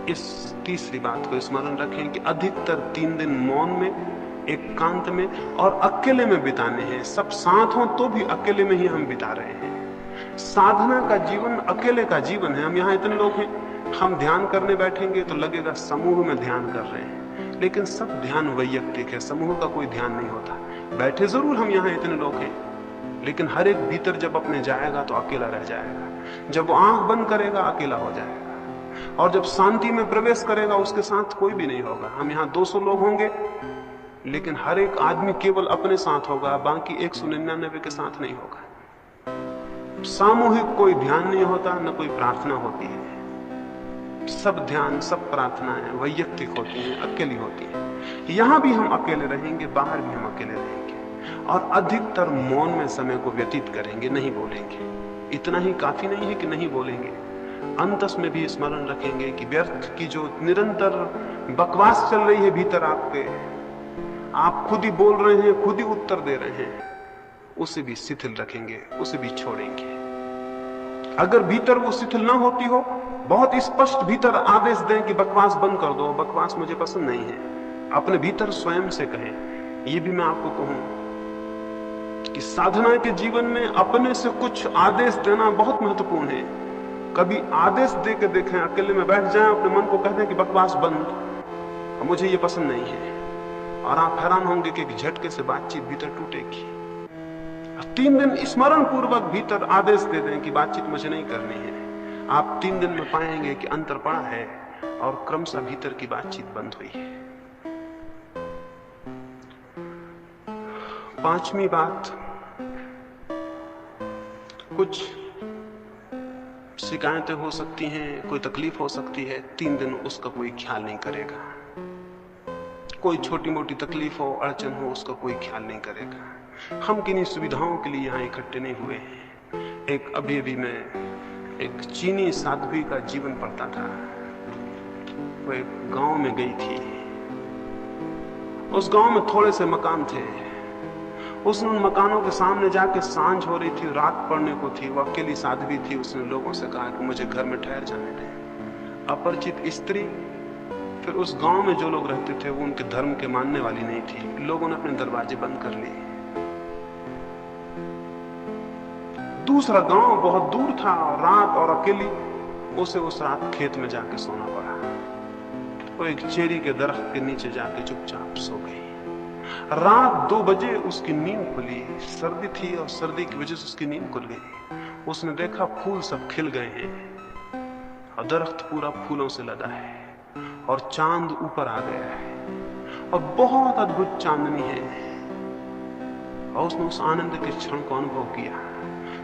[SPEAKER 1] इस तीसरी बात को स्मरण रखें कि अधिकतर 3 दिन मौन में एकांत में और अकेले में बिताने हैं। सब साथ हों तो भी अकेले में ही हम बिता रहे हैं। साधना का जीवन अकेले का जीवन है। हम यहाँ इतने लोग हैं, हम ध्यान करने बैठेंगे तो लगेगा समूह में ध्यान कर रहे हैं, लेकिन सब ध्यान वैयक्तिक है, समूह का कोई ध्यान नहीं होता। बैठे जरूर हम यहाँ इतने लोग हैं, लेकिन हर एक भीतर जब अपने जाएगा तो अकेला रह जाएगा। जब वो आंख बंद करेगा अकेला हो जाएगा, और जब शांति में प्रवेश करेगा उसके साथ कोई भी नहीं होगा। हम यहाँ 200 लोग होंगे, लेकिन हर एक आदमी केवल अपने साथ होगा, बाकी 199 के साथ नहीं होगा। सामूहिक कोई ध्यान नहीं होता, न कोई प्रार्थना होती है। सब ध्यान, सब प्रार्थनाएं वैयक्तिक होती हैं, अकेली होती हैं। यहां भी हम अकेले रहेंगे, बाहर भी हम अकेले रहेंगे, और अधिकतर मौन में समय को व्यतीत करेंगे, नहीं बोलेंगे। इतना ही काफी नहीं है कि नहीं बोलेंगे, अंतस में भी स्मरण रखेंगे कि व्यर्थ की जो निरंतर बकवास चल रही है भीतर आपके, आप खुद ही बोल रहे हैं, खुद ही उत्तर दे रहे हैं, उसे भी शिथिल रखेंगे, उसे भी छोड़ेंगे। अगर भीतर वो शिथिल ना होती हो, बहुत स्पष्ट भीतर आदेश दें कि बकवास बंद कर दो, बकवास मुझे पसंद नहीं है, अपने भीतर स्वयं से कहें। ये भी मैं आपको कहूं कि साधना के जीवन में अपने से कुछ आदेश देना बहुत महत्वपूर्ण है। कभी आदेश दे के देखें, अकेले में बैठ जाएं, अपने मन को कह दें कि बकवास बंद, मुझे ये पसंद नहीं है, और आप हैरान होंगे कि एक झटके से बातचीत भीतर टूटेगी। 3 दिन स्मरण पूर्वक भीतर आदेश दे दें कि बातचीत मुझे नहीं करनी है। आप 3 दिन में पाएंगे कि अंतर पड़ा है और क्रमशः भीतर की बातचीत बंद हुई है। 5वीं बात, कुछ शिकायतें हो सकती हैं, कोई तकलीफ हो सकती है, 3 दिन उसका कोई ख्याल नहीं करेगा। कोई छोटी मोटी तकलीफ हो, अड़चन हो, उसका कोई ख्याल नहीं करेगा। हम किन्हीं सुविधाओं के लिए यहाँ इकट्ठे नहीं हुए हैं। एक अभी मैं एक चीनी साध्वी का जीवन पढ़ता था। वो एक गांव में गई थी, उस गांव में थोड़े से मकान थे। उसने उन मकानों के सामने जाके, सांझ हो रही थी, रात पड़ने को थी, वो अकेली साध्वी थी। उसने लोगों से कहा कि मुझे घर में ठहर जाने दें। अपरिचित स्त्री, फिर उस गांव में जो लोग रहते थे वो उनके धर्म के मानने वाली नहीं थी। लोगों ने अपने दरवाजे बंद कर लिए। दूसरा गांव बहुत दूर था, और रात और अकेली उसे उस रात खेत में जाके सोना पड़ा। वो एक चेरी के दरख्त के नीचे जाके चुपचाप सो गई। रात 2 बजे उसकी नींद खुली। सर्दी थी और सर्दी की वजह से उसकी नींद खुल गई। उसने देखा फूल सब खिल गए हैं और दरख्त पूरा फूलों से लदा है, और चांद ऊपर आ गया है, और बहुत अद्भुत चांदनी है। और उसने उस आनंद के क्षण को अनुभव किया।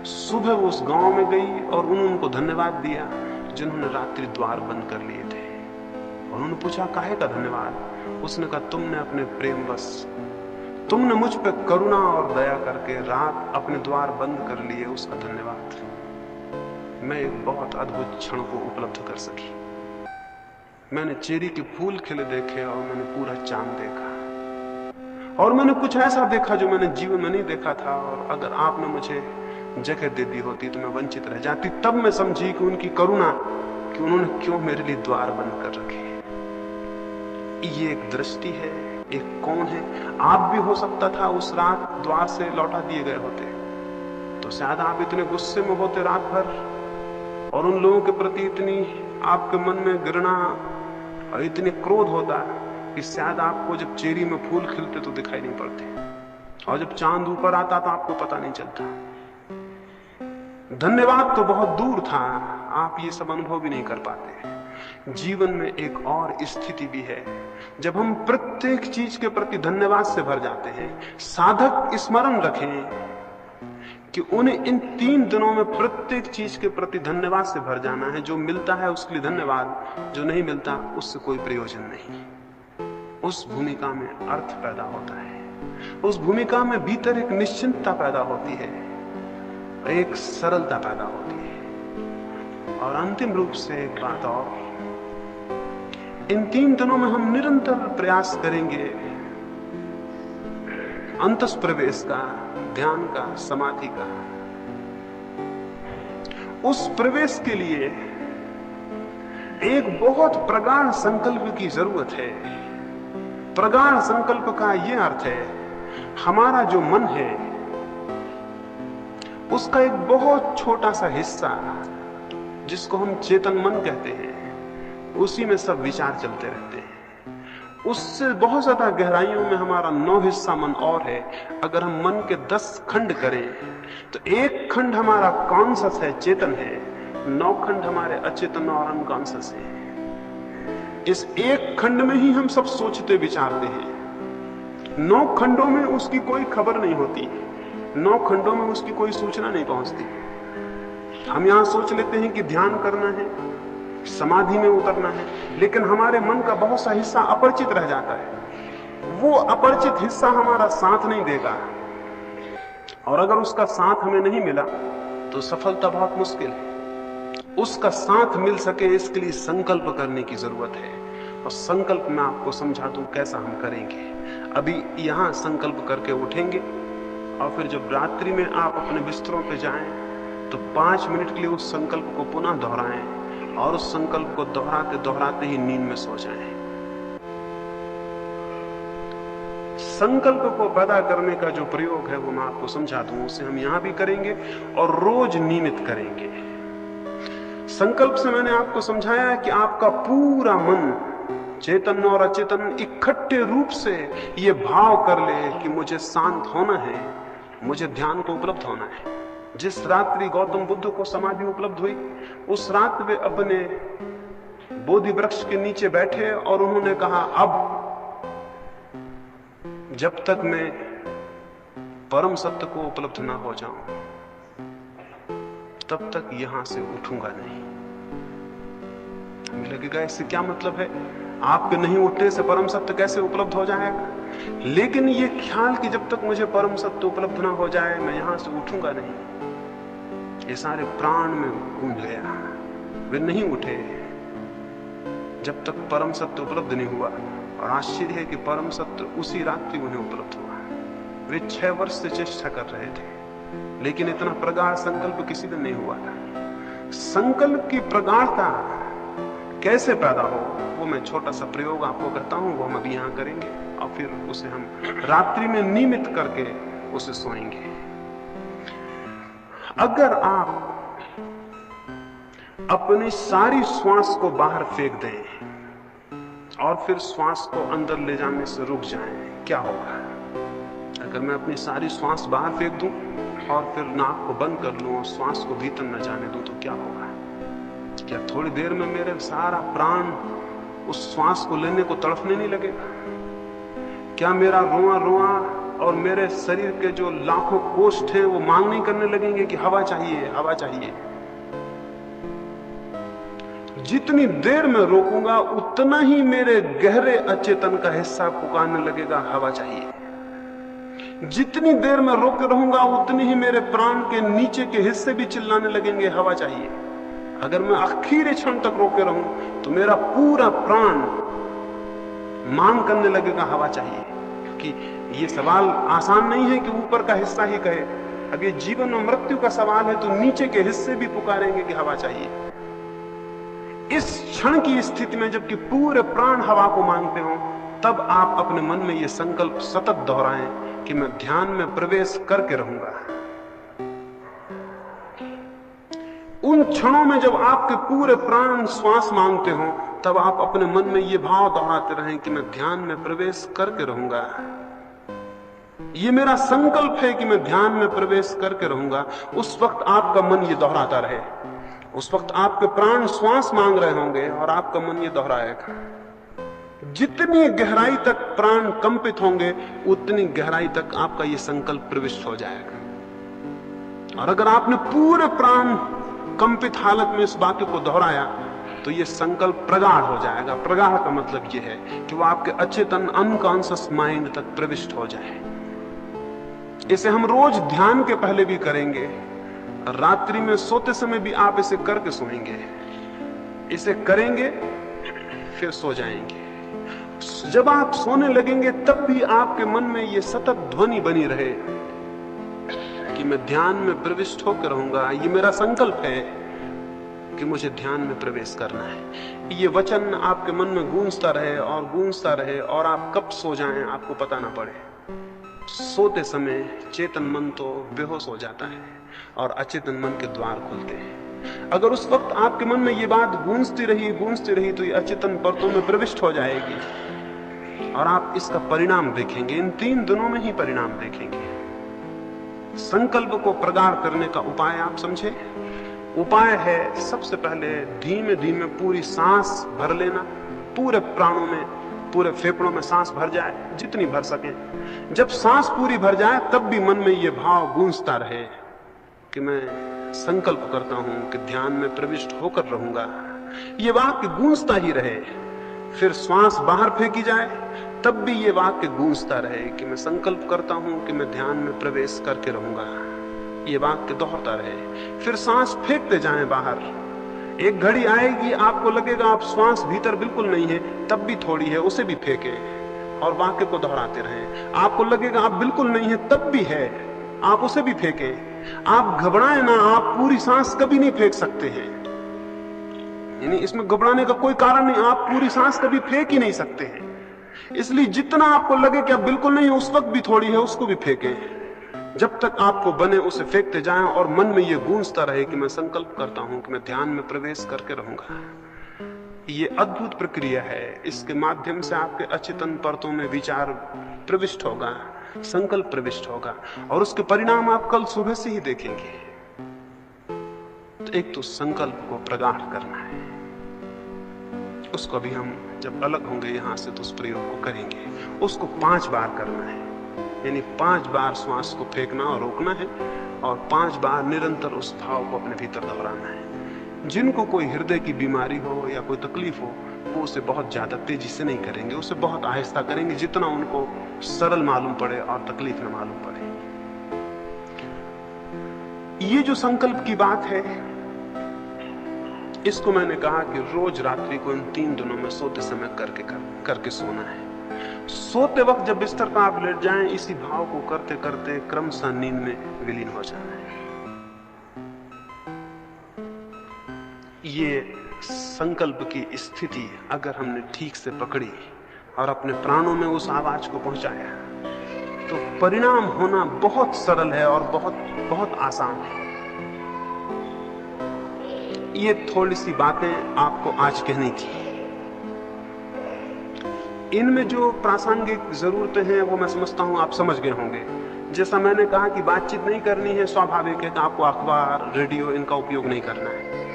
[SPEAKER 1] सुबह वो उस गांव में गई और उन्होंने उनको धन्यवाद दिया जिन्होंने रात्रि द्वार बंद कर लिए थे। उन्होंने पूछा, काहे का धन्यवाद? उसने कहा, तुमने अपने प्रेम बस, तुमने मुझ पे करुणा और दया करके रात अपने द्वार बंद कर लिए, उसका धन्यवाद। मैं एक बहुत अद्भुत क्षण को उपलब्ध कर सकी। मैंने चेरी के फूल खिले देखे, और मैंने पूरा चांद देखा, और मैंने कुछ ऐसा देखा जो मैंने जीवन में नहीं देखा था। और अगर आपने मुझे जगह दे दी होती तो मैं वंचित रह जाती। तब मैं समझी कि उनकी करुणा, कि उन्होंने क्यों मेरे लिए द्वार बंद कर रखे। ये एक दृष्टि है, एक कौन है। आप भी हो सकता था उस रात द्वार से लौटा दिए गए होते, तो शायद आप इतने गुस्से में होते रात भर, और उन लोगों के प्रति इतनी आपके मन में घृणा और इतने क्रोध होता कि शायद आपको जब चेरी में फूल खिलते तो दिखाई नहीं पड़ते, और जब चांद ऊपर आता तो आपको पता नहीं चलता। धन्यवाद तो बहुत दूर था, आप ये सब अनुभव भी नहीं कर पाते। जीवन में एक और स्थिति भी है जब हम प्रत्येक चीज के प्रति धन्यवाद से भर जाते हैं। साधक स्मरण रखें कि उन्हें इन 3 दिनों में प्रत्येक चीज के प्रति धन्यवाद से भर जाना है। जो मिलता है उसके लिए धन्यवाद, जो नहीं मिलता उससे कोई प्रयोजन नहीं। उस भूमिका में अर्थ पैदा होता है, उस भूमिका में भीतर एक निश्चिंतता पैदा होती है, एक सरलता पैदा होती है। और अंतिम रूप से एक बात और, इन 3 दिनों में हम निरंतर प्रयास करेंगे अंतस प्रवेश का, ध्यान का, समाधि का। उस प्रवेश के लिए एक बहुत प्रगाढ़ संकल्प की जरूरत है, प्रगाढ़ संकल्प का यह अर्थ है, हमारा जो मन है उसका एक बहुत छोटा सा हिस्सा जिसको हम चेतन मन कहते हैं, उसी में सब विचार चलते रहते हैं। उससे बहुत ज्यादा गहराइयों में हमारा 9 हिस्सा मन और है। अगर हम मन के 10 खंड करें तो एक खंड हमारा कॉन्शस है, चेतन है, 9 खंड हमारे अचेतन और अनकॉन्शस है। इस एक खंड में ही हम सब सोचते विचारते हैं। 9 खंडों में उसकी कोई खबर नहीं होती, 9 खंडों में उसकी कोई सूचना नहीं पहुंचती। हम यहां सोच लेते हैं कि ध्यान करना है, समाधि में उतरना है, लेकिन हमारे मन का बहुत सा हिस्सा अपरिचित रह जाता है। वो अपरिचित हिस्सा हमारा साथ नहीं देगा, और अगर उसका साथ हमें नहीं मिला तो सफलता बहुत मुश्किल है। उसका साथ मिल सके इसके लिए संकल्प करने की जरूरत है, और संकल्प मैं आपको समझा दूं कैसा हम करेंगे। अभी यहां संकल्प करके उठेंगे, और फिर जब रात्रि में आप अपने बिस्तरों पे जाएं तो 5 मिनट के लिए उस संकल्प को पुनः दोहराएं, और उस संकल्प को दोहराते दोहराते ही नींद में सो जाएं। संकल्प को पैदा करने का जो प्रयोग है वो मैं आपको समझा दूं, उसे हम यहां भी करेंगे और रोज नियमित करेंगे। संकल्प से मैंने आपको समझाया कि आपका पूरा मन, चेतन और अचेतन, इकट्ठे रूप से ये भाव कर ले कि मुझे शांत होना है, मुझे ध्यान को उपलब्ध होना है। जिस रात्रि गौतम बुद्ध को समाधि उपलब्ध हुई, उस रात वे अपने बोधि वृक्ष के नीचे बैठे और उन्होंने कहा, अब जब तक मैं परम सत्य को उपलब्ध ना हो जाऊं तब तक यहां से उठूंगा नहीं। हमें लगेगा इससे क्या मतलब है, आपके नहीं उठने से परम सत्य कैसे उपलब्ध हो जाएगा? लेकिन ये ख्याल कि जब तक मुझे परम सत्य उपलब्ध ना हो जाए मैं यहां से उठूंगा नहीं, ये सारे प्राण में गूंज गया। वे नहीं उठे जब तक परम सत्य उपलब्ध नहीं हुआ, और आश्चर्य है कि परम सत्य उसी रात्रि उन्हें उपलब्ध हुआ। वे 6 वर्ष से चेष्टा कर रहे थे, लेकिन इतना प्रगाढ़ संकल्प किसी दिन नहीं हुआ था। संकल्प की प्रगाढ़ता कैसे पैदा हो, वो मैं छोटा सा प्रयोग आपको करता हूं, वो हम अभी यहां करेंगे, और फिर उसे हम रात्रि में नियमित करके उसे सोएंगे। अगर आप अपनी सारी श्वास को बाहर फेंक दें और फिर श्वास को अंदर ले जाने से रुक जाएं, क्या होगा? अगर मैं अपनी सारी श्वास बाहर फेंक दूं और फिर नाक को बंद कर लूं और श्वास को भीतर न जाने दूं तो क्या होगा? क्या थोड़ी देर में मेरे सारा प्राण उस श्वास को लेने को तड़फने नहीं लगेगा? क्या मेरा रोआ रोआ और मेरे शरीर के जो लाखों कोष्ठ हैं वो मांग नहीं करने लगेंगे कि हवा चाहिए, हवा चाहिए? जितनी देर में रोकूंगा उतना ही मेरे गहरे अचेतन का हिस्सा पुकारने लगेगा, हवा चाहिए। जितनी देर में रोके रहूंगा उतनी ही मेरे प्राण के नीचे के हिस्से भी चिल्लाने लगेंगे, हवा चाहिए। अगर मैं आखिरी क्षण तक रोके रहूं तो मेरा पूरा प्राण मांग करने लगेगा, हवा चाहिए। क्योंकि ये सवाल आसान नहीं है कि ऊपर का हिस्सा ही कहे। अब ये जीवन और मृत्यु का सवाल है तो नीचे के हिस्से भी पुकारेंगे कि हवा चाहिए। इस क्षण की स्थिति में जबकि पूरे प्राण हवा को मांगते हो, तब आप अपने मन में ये संकल्प सतत दोहराएं कि मैं ध्यान में प्रवेश करके रहूंगा। उन क्षणों में जब आपके पूरे प्राण श्वास मांगते हो, तब आप अपने मन में ये भाव दोहराते रहें कि मैं ध्यान में प्रवेश करके रहूंगा। ये मेरा संकल्प है कि मैं ध्यान में प्रवेश करके रहूंगा। उस वक्त आपका मन ये दोहराता रहे। उस वक्त आपके प्राण श्वास मांग रहे होंगे और आपका मन ये दोहराएगा। जितनी गहराई तक प्राण कंपित होंगे उतनी गहराई तक आपका ये संकल्प प्रविष्ट हो जाएगा। और अगर आपने पूरे प्राण कंपित हालत में इस वाक्य को दोहराया तो ये संकल्प प्रगाढ़ हो जाएगा। प्रगाढ़ का मतलब ये है कि वो आपके अचेतन अनकॉन्शियस माइंड तक प्रविष्ट हो जाए। इसे हम रोज ध्यान के पहले भी करेंगे, रात्रि में सोते समय भी आप इसे करके सोएंगे। इसे करेंगे फिर सो जाएंगे। जब आप सोने लगेंगे तब भी आपके मन में ये सतत ध्वनि बनी रहे कि मैं ध्यान में प्रविष्ट होकर रहूंगा। ये मेरा संकल्प है। कि मुझे ध्यान में प्रवेश करना है। ये वचन आपके मन में गूंजता रहे और गूंजता रहे और आप कब सो जाएं आपको पता ना पड़े। सोते समय चेतन मन तो बेहोश हो जाता है और अचेतन मन के द्वार खुलते हैं। अगर उस वक्त आपके मन में ये बात गूंजती रही तो ये अचेतन परतों में प्रविष्ट हो जाएगी और आप इसका परिणाम देखेंगे। इन 3 दिनों में ही परिणाम देखेंगे। संकल्प को प्रगाढ़ करने का उपाय आप समझे। उपाय है सबसे पहले धीमे धीमे पूरी सांस भर लेना, पूरे प्राणों में, पूरे फेफड़ों में सांस भर जाए जितनी भर सके। जब सांस पूरी भर जाए तब भी मन में ये भाव गूंजता रहे कि मैं संकल्प करता हूं कि ध्यान में प्रविष्ट होकर रहूंगा। ये वाक्य गूंजता ही रहे। फिर श्वास बाहर फेंकी जाए तब भी ये वाक्य गूंजता रहे कि मैं संकल्प करता हूं कि मैं ध्यान में प्रवेश करके रहूंगा। ये वाक्य दोहराता रहे। फिर सांस फेंकते जाएं बाहर। एक घड़ी आएगी आपको लगेगा आप श्वास भीतर बिल्कुल नहीं है, तब भी थोड़ी है, उसे भी फेंकें और वाक्य को दोहराते रहें। आपको लगेगा आप बिल्कुल नहीं है, तब भी है, आप उसे भी फेंकें। आप घबराएं ना, आप पूरी सांस कभी नहीं फेंक सकते हैं। यानी इसमें घबराने का कोई कारण नहीं, आप पूरी सांस कभी फेंक ही नहीं सकते हैं। इसलिए जितना आपको लगे कि आप बिल्कुल नहीं है, उस वक्त भी थोड़ी है, उसको भी फेंकें। जब तक आपको बने उसे फेंकते जाएं और मन में ये गूंजता रहे कि मैं संकल्प करता हूं कि मैं ध्यान में प्रवेश करके रहूंगा। ये अद्भुत प्रक्रिया है। इसके माध्यम से आपके अचेतन परतों में विचार प्रविष्ट होगा, संकल्प प्रविष्ट होगा और उसके परिणाम आप कल सुबह से ही देखेंगे। तो एक तो संकल्प को प्रगाढ़ करना है। उसको अभी हम जब अलग होंगे यहां से तो उस प्रयोग को करेंगे। उसको 5 बार करना है, यानी 5 बार श्वास को फेंकना और रोकना है और 5 बार निरंतर उस भाव को अपने भीतर दोहराना है। जिनको कोई हृदय की बीमारी हो या कोई तकलीफ हो वो उसे बहुत ज्यादा तेजी से नहीं करेंगे, उसे बहुत आहिस्ता करेंगे, जितना उनको सरल मालूम पड़े और तकलीफ न मालूम पड़े। ये जो संकल्प की बात है, इसको मैंने कहा कि रोज रात्रि को इन 3 दिनों में सोते समय करके सोना है। सोते वक्त जब बिस्तर पर आप लेट जाएं, इसी भाव को करते करते क्रमशः नींद में विलीन हो जाना है। ये संकल्प की स्थिति अगर हमने ठीक से पकड़ी और अपने प्राणों में उस आवाज को पहुंचाया तो परिणाम होना बहुत सरल है और बहुत बहुत आसान है। ये थोड़ी सी बातें आपको आज कहनी थी। इनमें जो प्रासंगिक जरूरतें हैं वो मैं समझता हूं आप समझ गए होंगे। जैसा मैंने कहा कि बातचीत नहीं करनी है, स्वाभाविक है कि आपको अखबार, रेडियो इनका उपयोग नहीं करना है,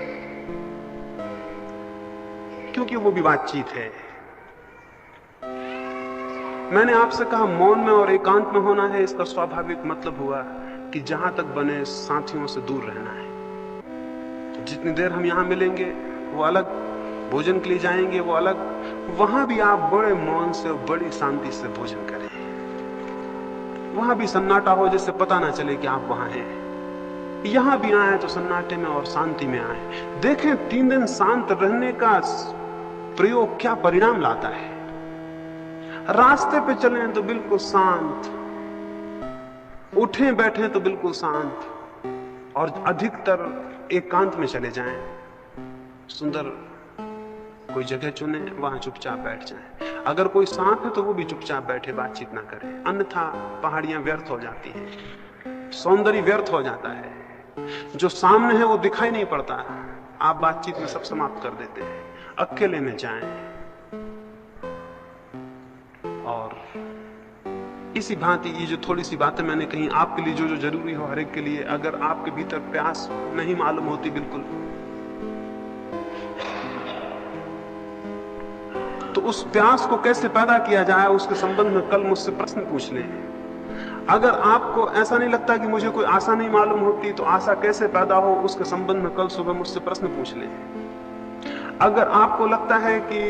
[SPEAKER 1] क्योंकि वो भी बातचीत है। मैंने आपसे कहा मौन में और एकांत में होना है। इसका स्वाभाविक मतलब हुआ कि जहां तक बने साथियों से दूर रहना है। जितनी देर हम यहां मिलेंगे वो अलग, भोजन के लिए जाएंगे वो अलग, वहां भी आप बड़े मौन से और बड़ी शांति से भोजन करें। वहां भी सन्नाटा हो, जिससे पता ना चले कि आप वहां हैं। यहां भी आए तो सन्नाटे में और शांति में आए। देखें 3 दिन शांत रहने का प्रयोग क्या परिणाम लाता है। रास्ते पे चलें तो बिल्कुल शांत, उठें बैठें तो बिल्कुल शांत, और अधिकतर एकांत में चले जाएं। सुंदर कोई जगह चुने, वहां चुपचाप बैठ जाएं। अगर कोई सांप है तो वो भी चुपचाप बैठे, बातचीत ना करे, अन्यथा पहाड़ियां व्यर्थ हो जाती हैं, सौंदर्य व्यर्थ हो जाता है। जो सामने है वो दिखाई नहीं पड़ता, आप बातचीत में सब समाप्त कर देते हैं। अकेले में जाएं और इसी भांति ये जो थोड़ी सी बातें मैंने कही आपके लिए, जो जो जरूरी हो हर एक के लिए, अगर आपके भीतर प्यास नहीं मालूम होती बिल्कुल, तो उस प्यास को कैसे पैदा किया जाए उसके संबंध में कल मुझसे प्रश्न पूछ लें। अगर आपको ऐसा नहीं लगता कि मुझे कोई आशा नहीं मालूम होती, तो आशा कैसे पैदा हो उसके संबंध में कल सुबह मुझसे प्रश्न पूछ लें। अगर आपको लगता है कि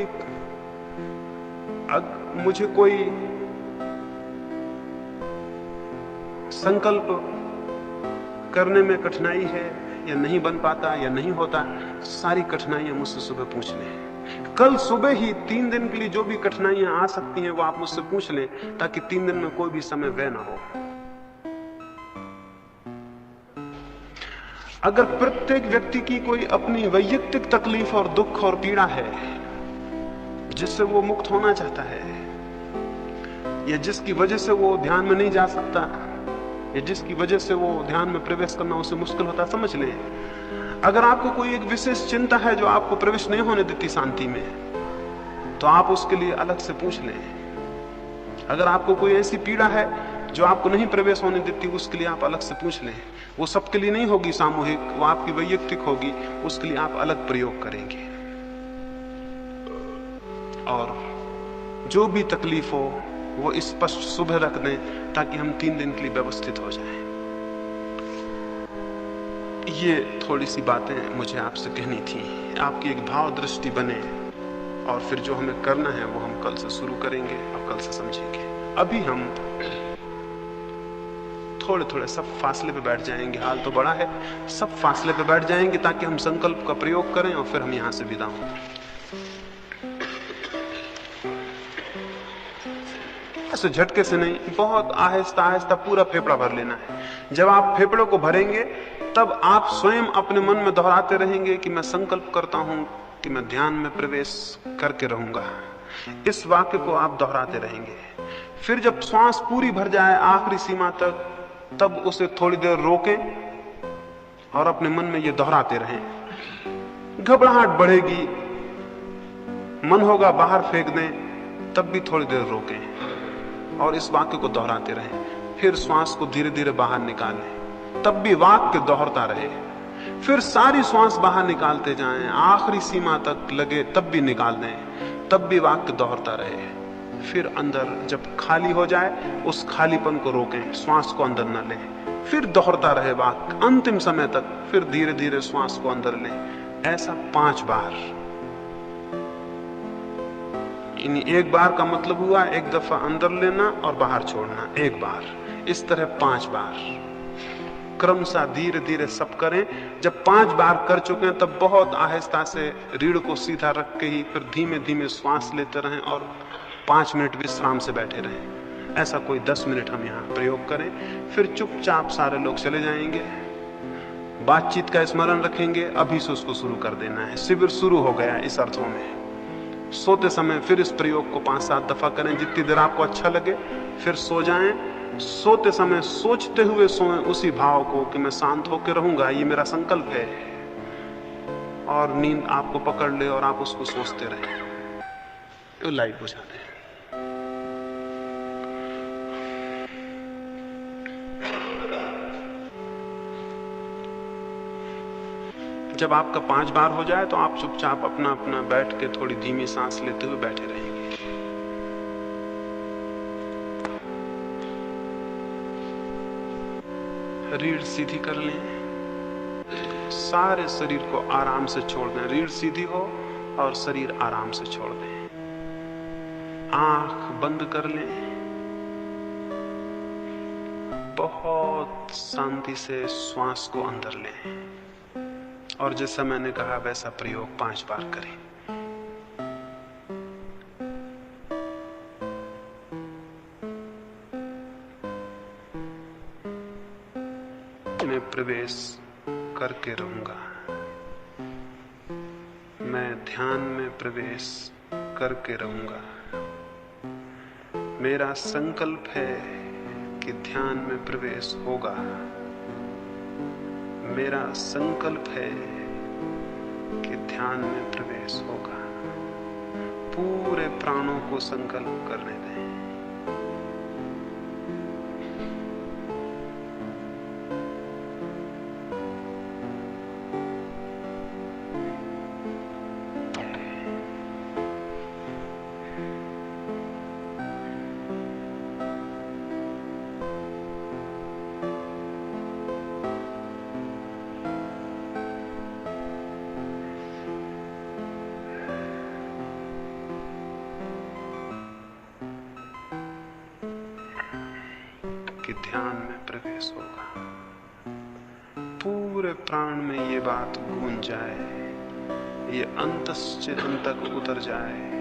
[SPEAKER 1] मुझे कोई संकल्प करने में कठिनाई है या नहीं बन पाता या नहीं होता, सारी कठिनाइयां मुझसे सुबह पूछ लें। कल सुबह ही 3 दिन के लिए जो भी कठिनाइयां आ सकती हैं वो आप मुझसे पूछ लें, ताकि 3 दिन में कोई भी समय व्यय ना हो। अगर प्रत्येक व्यक्ति की कोई अपनी वैयक्तिक तकलीफ और दुख और पीड़ा है जिससे वो मुक्त होना चाहता है, या जिसकी वजह से वो ध्यान में नहीं जा सकता, या जिसकी वजह से वो ध्यान में प्रवेश करना उसे मुश्किल होता, समझ लें, अगर आपको कोई एक विशेष चिंता है जो आपको प्रवेश नहीं होने देती शांति में, तो आप उसके लिए अलग से पूछ लें। अगर आपको कोई ऐसी पीड़ा है जो आपको नहीं प्रवेश होने देती, उसके लिए आप अलग से पूछ लें। वो सबके लिए नहीं होगी सामूहिक, वो आपकी वैयक्तिक होगी, उसके लिए आप अलग प्रयोग करेंगे। और जो भी तकलीफ हो वो स्पष्ट सुबह रख दें ताकि हम 3 दिन के लिए व्यवस्थित हो जाएं। ये थोड़ी सी बातें मुझे आपसे कहनी थी, आपकी एक भाव दृष्टि बने, और फिर जो हमें करना है वो हम कल से शुरू करेंगे और कल से समझेंगे। अभी हम थोड़े थोड़े सब फासले पे बैठ जाएंगे, हाल तो बड़ा है, सब फासले पे बैठ जाएंगे ताकि हम संकल्प का प्रयोग करें और फिर हम यहां से विदा हों। ऐसे झटके से नहीं, बहुत आहिस्ता आहिस्ता पूरा फेफड़ा भर लेना है। जब आप फेफड़ों को भरेंगे तब आप स्वयं अपने मन में दोहराते रहेंगे कि मैं संकल्प करता हूं कि मैं ध्यान में प्रवेश करके रहूंगा। इस वाक्य को आप दोहराते रहेंगे। फिर जब श्वास पूरी भर जाए आखिरी सीमा तक, तब उसे थोड़ी देर रोकें और अपने मन में ये दोहराते रहें। घबराहट बढ़ेगी, मन होगा बाहर फेंक दें, तब भी थोड़ी देर रोकें और इस वाक्य को दोहराते रहें। फिर श्वास को धीरे धीरे बाहर निकालें, तब भी वाक्य दोहरता रहे। फिर सारी श्वास बाहर निकालते जाएं, आखिरी सीमा तक लगे तब भी निकाल दें, तब भी वाक्य दोहरता रहे। फिर अंदर जब खाली हो जाए उस खालीपन को रोकें, श्वास को अंदर न लें, फिर दोहरता रहे वाक्य अंतिम समय तक, फिर धीरे धीरे श्वास को अंदर लें। ऐसा 5 बार। एक बार का मतलब हुआ एक दफा अंदर लेना और बाहर छोड़ना, एक बार। इस तरह 5 बार क्रमशः धीरे धीरे सब करें। जब 5 बार कर चुके हैं तब बहुत आहिस्ता से रीढ़ को सीधा रख के ही फिर धीमे धीमे श्वास लेते रहें और 5 मिनट विश्राम से बैठे रहें। ऐसा कोई 10 मिनट हम यहाँ प्रयोग करें। फिर चुपचाप सारे लोग चले जाएंगे, बातचीत का स्मरण रखेंगे, अभी से उसको शुरू कर देना है। शिविर शुरू हो गया इस अर्थों में। सोते समय फिर इस प्रयोग को 5-7 दफा करें, जितनी देर आपको अच्छा लगे। फिर सो जाएं। सोते समय सोचते हुए सोएं उसी भाव को कि मैं शांत होकर रहूंगा, ये मेरा संकल्प है, और नींद आपको पकड़ ले और आप उसको सोचते रहें। लाइट बुझा दें। जब आपका 5 बार हो जाए तो आप चुपचाप अपना अपना बैठ के थोड़ी धीमी सांस लेते हुए बैठे रहेंगे। रीढ़ सीधी कर लें, सारे शरीर को आराम से छोड़ दें। रीढ़ सीधी हो और शरीर आराम से छोड़ दें। आंख बंद कर लें, बहुत शांति से श्वास को अंदर लें, और जैसा मैंने कहा वैसा प्रयोग 5 बार करें। मैं प्रवेश करके रहूंगा, मैं ध्यान में प्रवेश करके रहूंगा। मेरा संकल्प है कि ध्यान में प्रवेश होगा। मेरा संकल्प है कि ध्यान में प्रवेश होगा। पूरे प्राणों को संकल्प करने दें। कि ध्यान में प्रवेश होगा। पूरे प्राण में ये बात गूंज जाए, ये अंतश्चेतन तक उतर जाए।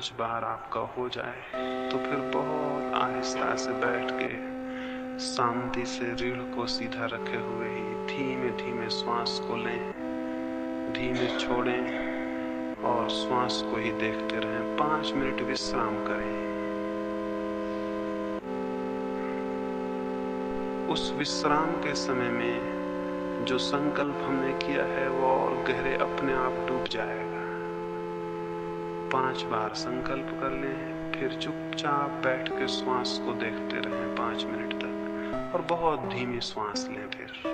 [SPEAKER 1] 5 बार आपका हो जाए तो फिर बहुत आहिस्ता से बैठ के शांति से रीढ़ को सीधा रखे हुए ही धीमे धीमे श्वास को लें, धीमे छोड़ें और श्वास को ही देखते रहें। 5 मिनट विश्राम करें। उस विश्राम के समय में जो संकल्प हमने किया है वो और गहरे अपने आप डूब जाएगा। 5 बार संकल्प कर लें, फिर चुपचाप बैठ के श्वास को देखते रहें 5 मिनट तक और बहुत धीमी श्वास लें। फिर